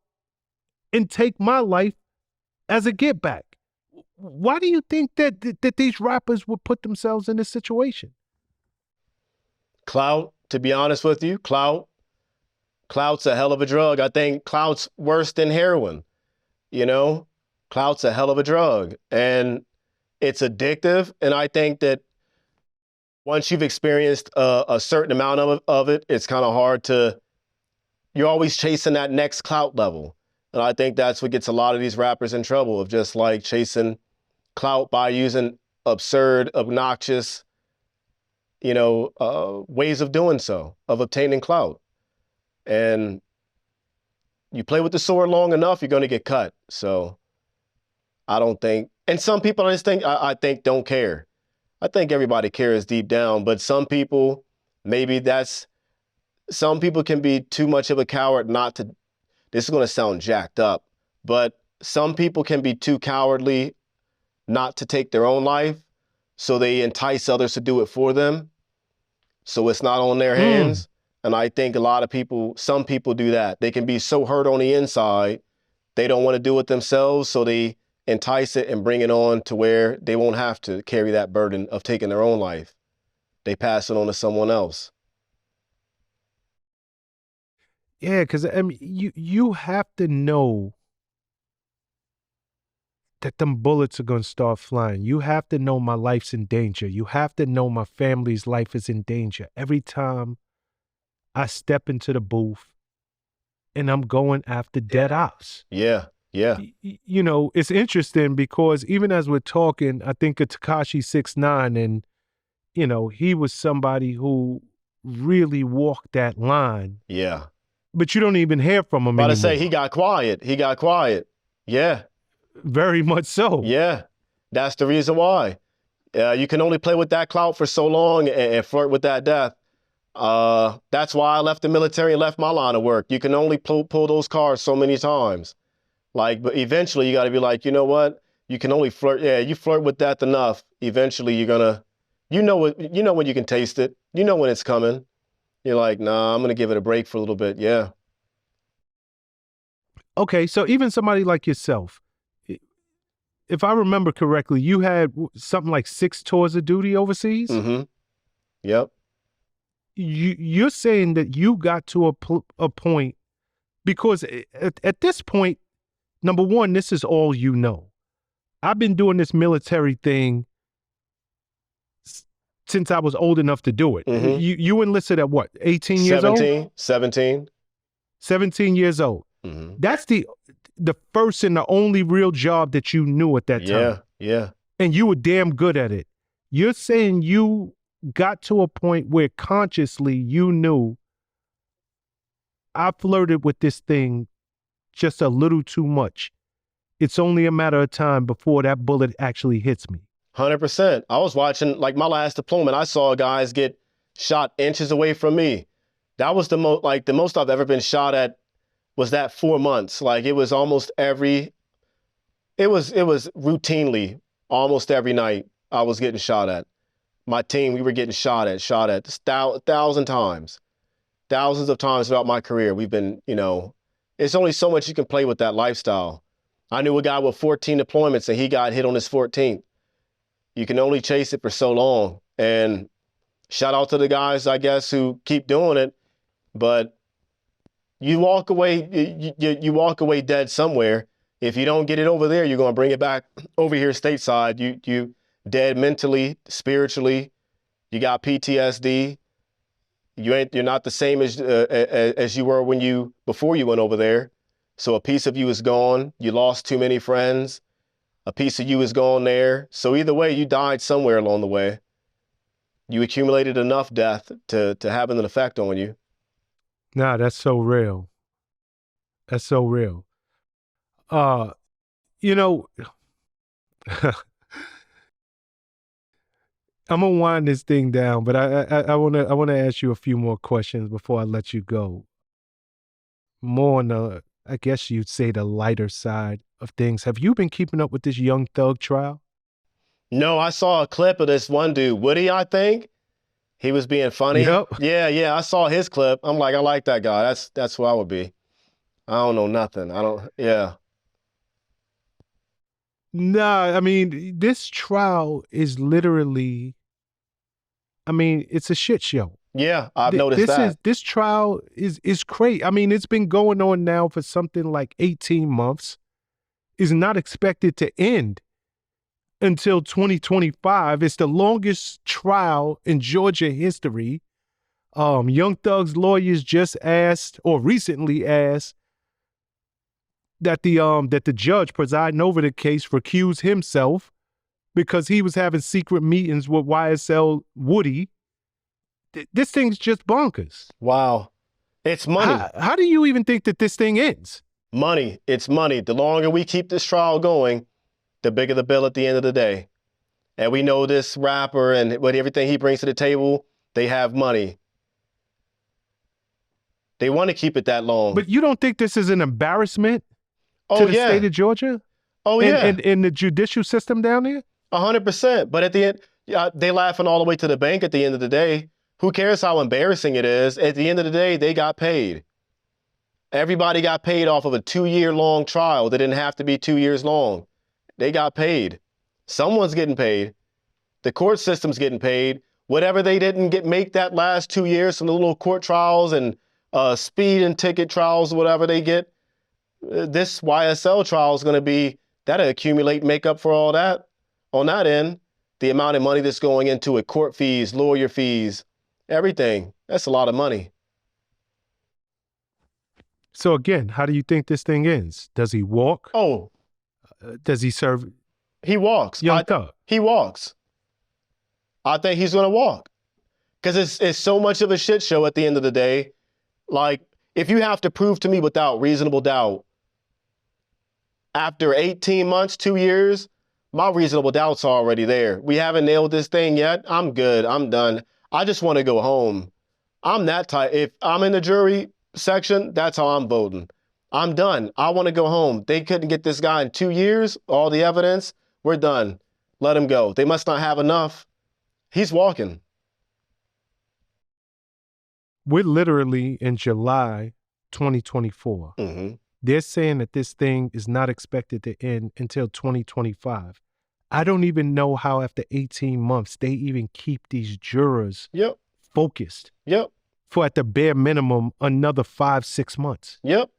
and take my life as a get back. Why do you think that these rappers would put themselves in this situation? Clout, to be honest with you, clout's a hell of a drug. I think clout's worse than heroin. You know, clout's a hell of a drug and it's addictive. And I think that once you've experienced a certain amount of it, it's kind of hard you're always chasing that next clout level. And I think that's what gets a lot of these rappers in trouble, of just like chasing clout by using absurd, obnoxious, ways of doing so, of obtaining clout. And you play with the sword long enough, you're going to get cut. So I don't think, and some people I think don't care. I think everybody cares deep down, but some people, some people can be too much of a coward not to, this is going to sound jacked up, but some people can be too cowardly not to take their own life, so they entice others to do it for them. So it's not on their hands. And I think some people do that. They can be so hurt on the inside, they don't want to do it themselves, so they entice it and bring it on to where they won't have to carry that burden of taking their own life. They pass it on to someone else. Yeah, because I mean, you have to know that them bullets are going to start flying. You have to know my life's in danger. You have to know my family's life is in danger. Every time I step into the booth and I'm going after dead ops. Yeah. Yeah. You know, it's interesting because even as we're talking, I think of Tekashi 6ix9ine, and, you know, he was somebody who really walked that line. Yeah. But you don't even hear from him anymore. To say he got quiet. He got quiet. Yeah. Very much so. Yeah. That's the reason why. You can only play with that clout for so long and flirt with that death. That's why I left the military and left my line of work. You can only pull those cards so many times. Like, but eventually you got to be like, you know what? You can only flirt. Yeah, you flirt with death enough. Eventually you're gonna, you know when you can taste it. You know when it's coming. You're like, nah, I'm gonna give it a break for a little bit. Yeah. Okay, so even somebody like yourself, if I remember correctly, you had something like 6 tours of duty overseas. Mm-hmm. Yep. You're saying that you got to a point because at this point, number one, this is all you know. I've been doing this military thing since I was old enough to do it. Mm-hmm. You enlisted at what, 18 years old? 17. 17 years old. Mm-hmm. That's the first and the only real job that you knew at that time. Yeah, yeah. And you were damn good at it. You're saying you got to a point where consciously you knew, I flirted with this thing just a little too much. It's only a matter of time before that bullet actually hits me. 100%. I was watching, like, my last deployment, I saw guys get shot inches away from me. That was the most I've ever been shot at was that 4 months. Like, it was almost it was routinely almost every night I was getting shot at. My team, we were getting shot at 1,000 times. Thousands of times throughout my career. We've been, you know, it's only so much you can play with that lifestyle. I knew a guy with 14 deployments and he got hit on his 14th. You can only chase it for so long. And shout out to the guys, I guess, who keep doing it. But you walk away, you walk away dead somewhere. If you don't get it over there, you're going to bring it back over here stateside. You dead mentally, spiritually. You got PTSD. You're not the same as you were before you went over there. So a piece of you is gone. You lost too many friends. A piece of you is gone there. So either way, you died somewhere along the way. You accumulated enough death to have an effect on you. Nah, that's so real. That's so real. You know, I'm gonna wind this thing down, but I wanna ask you a few more questions before I let you go. More on the, I guess you'd say, the lighter side of things. Have you been keeping up with this Young Thug trial? No, I saw a clip of this one dude, Woody, I think. He was being funny. Yep. Yeah, I saw his clip. I'm like, I like that guy. That's who I would be. I don't know nothing. Yeah. Nah, I mean, this trial is literally, I mean, it's a shit show. Yeah, I've noticed that. This trial is crazy. I mean, it's been going on now for something like 18 months. Is not expected to end until 2025. It's the longest trial in Georgia history. Young Thug's lawyers just asked, or recently asked, that the judge presiding over the case recuse himself because he was having secret meetings with YSL Woody. This thing's just bonkers. Wow. It's money. How do you even think that this thing ends? Money. It's money. The longer we keep this trial going, the bigger the bill at the end of the day. And we know this rapper and what everything he brings to the table, they have money. They want to keep it that long. But you don't think this is an embarrassment to the state of Georgia? Oh, yeah. And the judicial system down there? 100%. But at the end, they laughing all the way to the bank at the end of the day. Who cares how embarrassing it is? At the end of the day, they got paid. Everybody got paid off of a 2-year-long trial that didn't have to be 2 years long. They got paid. Someone's getting paid. The court system's getting paid. Whatever they didn't make that last 2 years from the little court trials and speed and ticket trials, whatever they get, this YSL trial is going to be that'll accumulate, make up for all that on that end. The amount of money that's going into it, court fees, lawyer fees, everything. That's a lot of money. So again, how do you think this thing ends? Does he walk? Oh, Does he serve? he walks. Young Thug. He walks. I think he's going to walk because it's so much of a shit show at the end of the day. Like, if you have to prove to me without reasonable doubt, after 18 months, 2 years, my reasonable doubt's already there. We haven't nailed this thing yet. I'm good. I'm done. I just want to go home. I'm that type. If I'm in the jury section, that's how I'm voting. I'm done. I want to go home. They couldn't get this guy in 2 years, all the evidence. We're done. Let him go. They must not have enough. He's walking. We're literally in July 2024. Mm-hmm. They're saying that this thing is not expected to end until 2025. I don't even know how after 18 months they even keep these jurors focused. Yep. For at the bare minimum, another 5-6 months. Yep.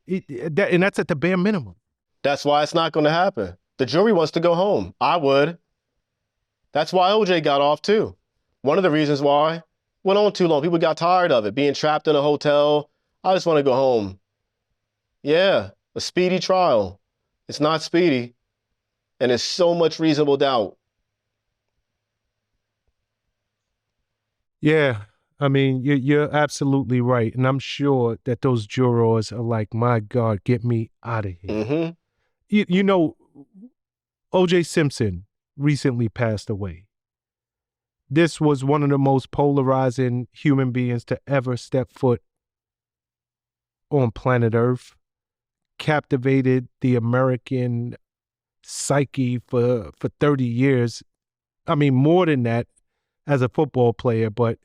And that's at the bare minimum. That's why it's not going to happen. The jury wants to go home. I would. That's why OJ got off too. One of the reasons why. Went on too long. People got tired of it, being trapped in a hotel. I just want to go home. Yeah, a speedy trial. It's not speedy. And there's so much reasonable doubt. Yeah, I mean, you're absolutely right. And I'm sure that those jurors are like, my God, get me out of here. Mm-hmm. You know, O.J. Simpson recently passed away. This was one of the most polarizing human beings to ever step foot on planet Earth. Captivated the American psyche for 30 years. I mean, more than that as a football player, but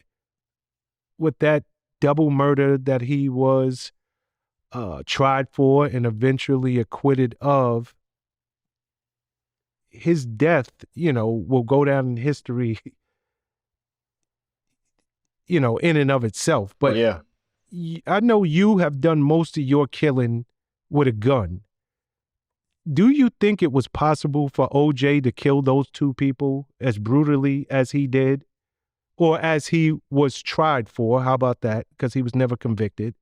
with that double murder that he was tried for and eventually acquitted of, his death, will go down in history, in and of itself. But yeah, I know you have done most of your killing with a gun. Do you think it was possible for OJ to kill those two people as brutally as he did? Or as he was tried for, how about that? Because he was never convicted.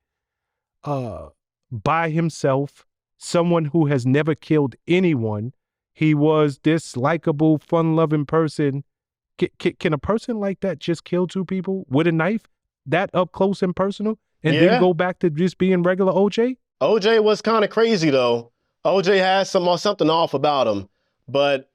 By himself, someone who has never killed anyone. He was this likable, fun-loving person. Can a person like that just kill two people with a knife? That up close and personal? And then go back to just being regular OJ? OJ was kind of crazy, though. OJ had something off about him. But,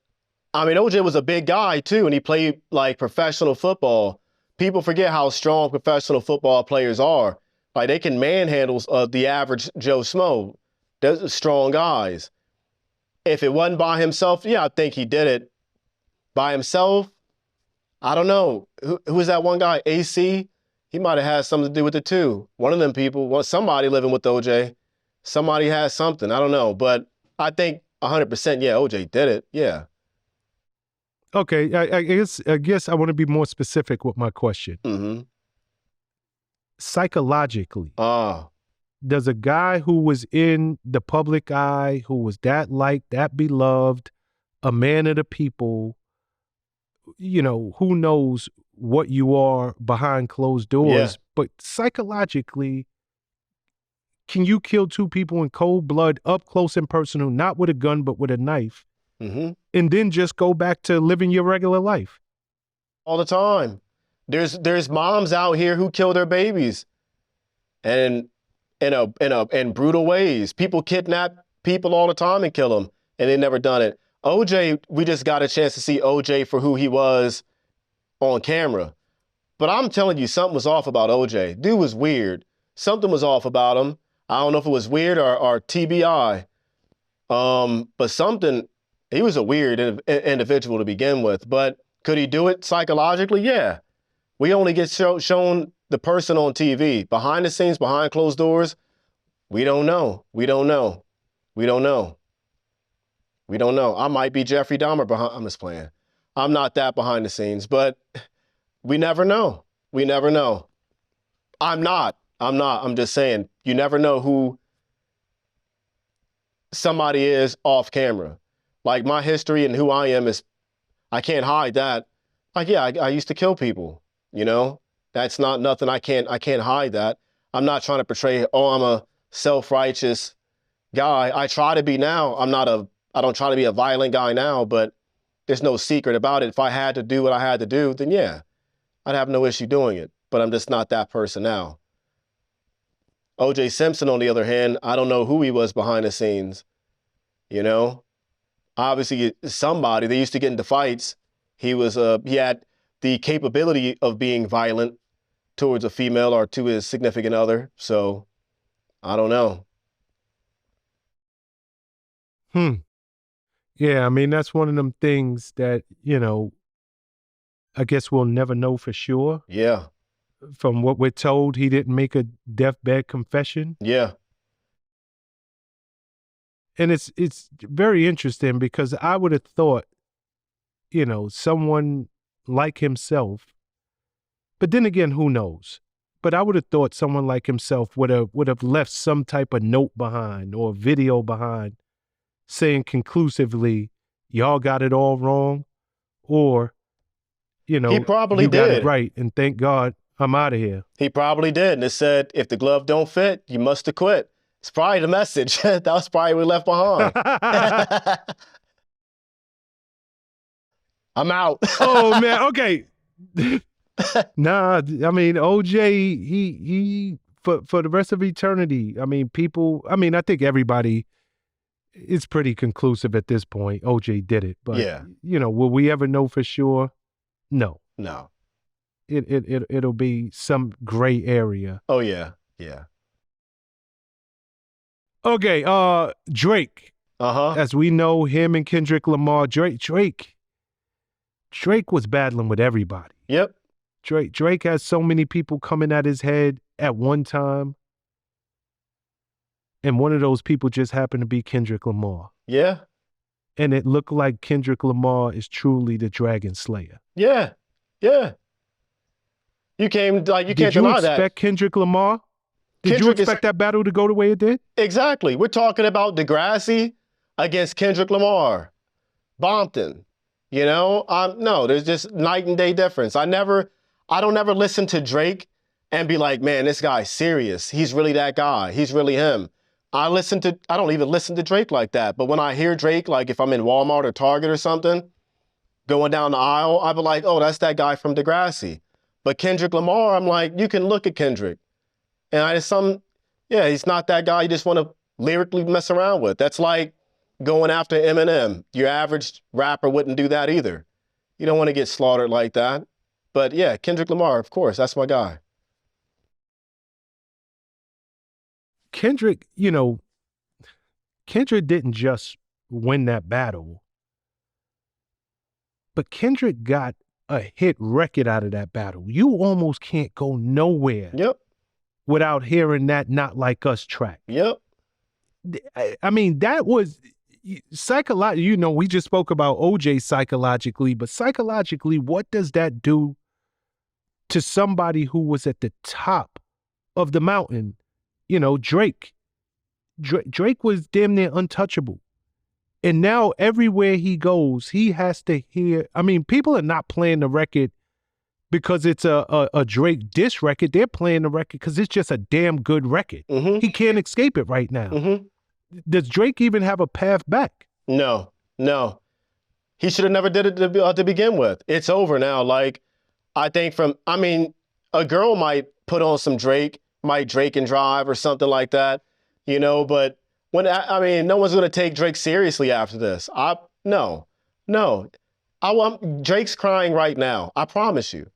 I mean, OJ was a big guy, too, and he played, like, professional football. People forget how strong professional football players are. Like, they can manhandle the average Joe Smo. Those are strong guys. If it wasn't by himself, yeah, I think he did it. By himself, I don't know. Who was that one guy, AC? He might have had something to do with it, too. One of them people, somebody living with OJ. Somebody has something. I don't know. But I think 100%, yeah, OJ did it. Yeah. Okay. I guess I want to be more specific with my question. Mm-hmm. Psychologically, does a guy who was in the public eye, who was that liked, that beloved, a man of the people, who knows what you are behind closed doors, but psychologically, can you kill two people in cold blood, up close and personal, not with a gun, but with a knife, and then just go back to living your regular life? All the time. There's moms out here who kill their babies, and in brutal ways. People kidnap people all the time and kill them, and they never done it. OJ, we just got a chance to see OJ for who he was on camera. But I'm telling you, something was off about OJ. Dude was weird. Something was off about him. I don't know if it was weird or TBI. But something, he was a weird individual to begin with. But could he do it psychologically? Yeah. We only get shown the person on TV. Behind the scenes, behind closed doors, we don't know. We don't know. We don't know. We don't know. I might be Jeffrey Dahmer behind. I'm just playing. I'm not that behind the scenes, but we never know. We never know. I'm not. I'm just saying, you never know who somebody is off camera. Like, my history and who I am is, I can't hide that. Like, yeah, I used to kill people, you know? That's not nothing. I can't hide that. I'm not trying to portray, oh, I'm a self-righteous guy. I try to be now. I don't try to be a violent guy now, but there's no secret about it. If I had to do what I had to do, then yeah, I'd have no issue doing it. But I'm just not that person now. O.J. Simpson, on the other hand, I don't know who he was behind the scenes, you know? Obviously, somebody, they used to get into fights. He had the capability of being violent towards a female or to his significant other. So, I don't know. Yeah, I mean, that's one of them things that, I guess we'll never know for sure. Yeah. From what we're told, he didn't make a deathbed confession. Yeah. And it's very interesting because I would have thought, someone like himself, but then again, who knows? But I would have thought someone like himself would have left some type of note behind or video behind saying conclusively, y'all got it all wrong, or, he probably you got did it right, and thank God I'm out of here. He probably did. And it said, if the glove don't fit, you must have quit. It's probably the message. That was probably what we left behind. I'm out. Oh, man. Okay. Nah, I mean, OJ, he for the rest of eternity, I mean, I think everybody is pretty conclusive at this point. OJ did it. But, yeah. Will we ever know for sure? No. No. It'll be some gray area. Oh, yeah. Yeah. Okay, Drake. As we know, him and Kendrick Lamar, Drake was battling with everybody. Yep. Drake has so many people coming at his head at one time. And one of those people just happened to be Kendrick Lamar. Yeah. And it looked like Kendrick Lamar is truly the Dragon Slayer. Yeah. Yeah. You can't deny that. Did you expect Kendrick Lamar? Did you expect that battle to go the way it did? Exactly. We're talking about Degrassi against Kendrick Lamar. Bompton. No, there's just night and day difference. I don't ever listen to Drake and be like, man, this guy's serious. He's really that guy. He's really him. I don't even listen to Drake like that. But when I hear Drake, like if I'm in Walmart or Target or something, going down the aisle, I'll be like, oh, that's that guy from Degrassi. But Kendrick Lamar, I'm like, you can look at Kendrick. And he's not that guy you just want to lyrically mess around with. That's like going after Eminem. Your average rapper wouldn't do that either. You don't want to get slaughtered like that. But yeah, Kendrick Lamar, of course, that's my guy. Kendrick didn't just win that battle, but Kendrick got a hit record out of that battle. You almost can't go nowhere. Yep. Without hearing that Not Like Us track. Yep. I mean, that was psychologically, we just spoke about OJ psychologically, but psychologically, what does that do to somebody who was at the top of the mountain? Drake was damn near untouchable. And now everywhere he goes, he has to hear, I mean, people are not playing the record because it's a Drake diss record. They're playing the record because it's just a damn good record. Mm-hmm. He can't escape it right now. Mm-hmm. Does Drake even have a path back? No. He should have never did it to begin with. It's over now. Like, I think a girl might put on some Drake, might Drake and Drive or something like that, but no one's going to take Drake seriously after this. No. Drake's crying right now. I promise you.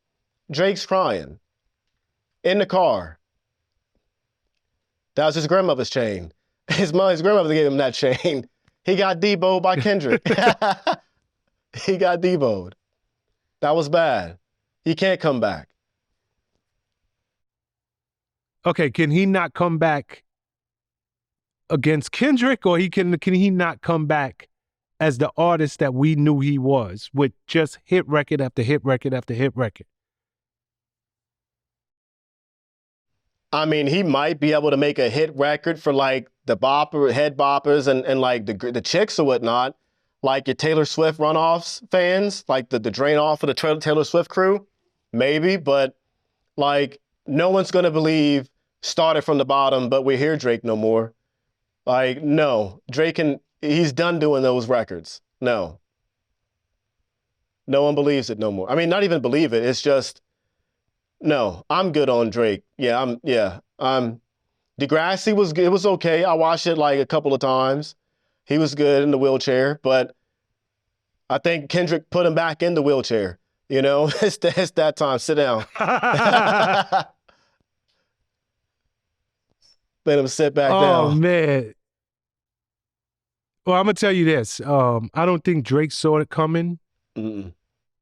Drake's crying. In the car. That was his grandmother's chain. His grandmother gave him that chain. He got deboed by Kendrick. He got deboed. That was bad. He can't come back. Okay, can he not come back against Kendrick, or can he not come back as the artist that we knew he was with just hit record after hit record after hit record? I mean, he might be able to make a hit record for like the head boppers and like the chicks or whatnot. like your Taylor Swift runoffs fans, like the drain off of the Taylor Swift crew, maybe, but like no one's gonna believe started from the bottom, but we hear Drake no more. Like, no, he's done doing those records. No. No one believes it no more. I mean, not even believe it. It's just, no, I'm good on Drake. Degrassi was good. It was okay. I watched it like a couple of times. He was good in the wheelchair, but I think Kendrick put him back in the wheelchair. You know, it's that time. Sit down. Let him sit back down. Oh, man. Well, I'm going to tell you this. I don't think Drake saw it coming. Mm-mm.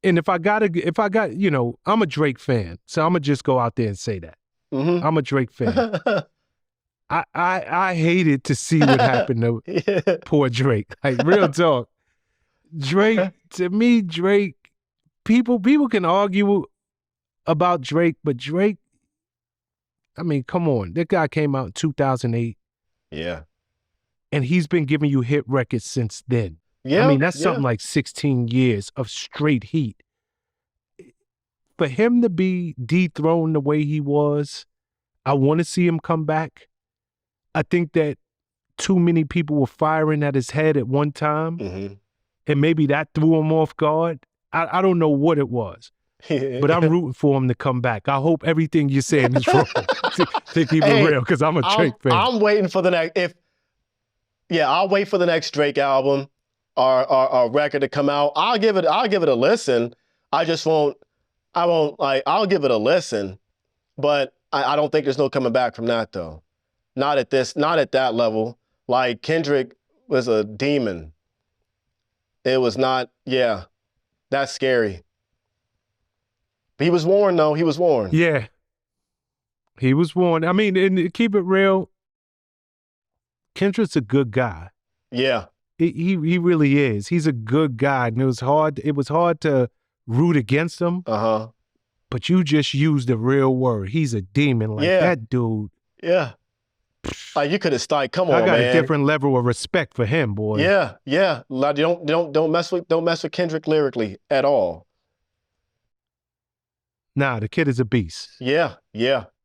And if I got, you know, I'm a Drake fan. So I'm going to just go out there and say that. Mm-hmm. I'm a Drake fan. I hated to see what happened to poor Drake. Like, real talk. Drake, to me, Drake, people can argue about Drake, but Drake, I mean, come on. That guy came out in 2008. Yeah. And he's been giving you hit records since then. Yeah. I mean, that's something like 16 years of straight heat. For him to be dethroned the way he was, I want to see him come back. I think that too many people were firing at his head at one time, and maybe that threw him off guard. I don't know what it was, but I'm rooting for him to come back. I hope everything you're saying is wrong, to keep it real, because I'm a Drake fan. I'm waiting for the next, I'll wait for the next Drake album or record to come out. I'll give it a listen. I'll give it a listen, but I don't think there's no coming back from that though. Not at that level. Like, Kendrick was a demon. It was not, that's scary. But he was warned though, he was warned. Yeah. He was warned. I mean, and keep it real, Kendrick's a good guy. Yeah. He really is. He's a good guy. And it was hard to root against him. But you just used the real word. He's a demon. Like, that dude. Yeah. Like, you could have started. Come on, man. I got a different level of respect for him, boy. Yeah. Like, don't mess with Kendrick lyrically at all. Nah, the kid is a beast. Yeah.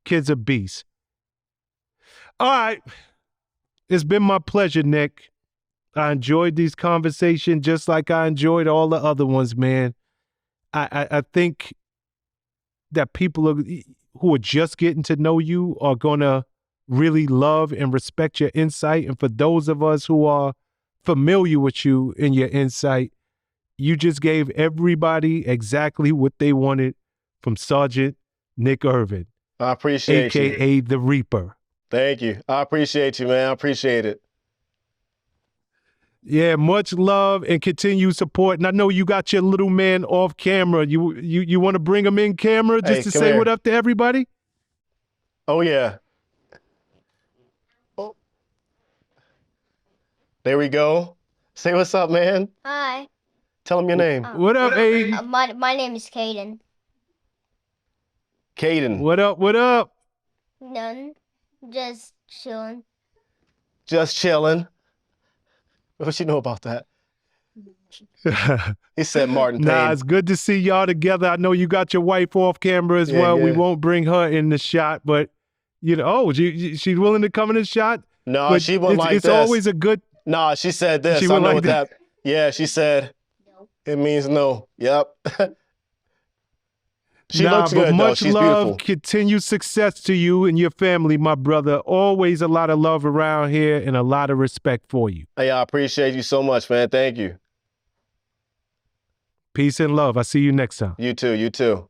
Kid's a beast. All right. It's been my pleasure, Nick. I enjoyed these conversations just like I enjoyed all the other ones, man. I think that people who are just getting to know you are going to really love and respect your insight. And for those of us who are familiar with you and your insight, you just gave everybody exactly what they wanted from Sergeant Nick Irving. I appreciate you. AKA the Reaper. Thank you. I appreciate you, man. I appreciate it. Yeah, much love and continued support. And I know you got your little man off camera. You want to bring him in camera just to say what up to everybody? Oh, yeah. Oh. There we go. Say what's up, man. Hi. Tell him your name. What up, Aiden? My name is Caden. Caden. What up? None. Just chilling. Just chilling. What you know about that? He said Martin Payne. Nah, it's good to see y'all together. I know you got your wife off camera as well. Yeah. We won't bring her in the shot, but you know, she's willing to come in the shot. No, but she went like this. It's always a good. No, she said this. She I went know like what that. Yeah, she said. No. It means no. Yep. She Nah, looks but good much though. She's love, beautiful. continued success to you and your family, my brother. Always a lot of love around here and a lot of respect for you. Hey, I appreciate you so much, man. Thank you. Peace and love. I'll see you next time. You too.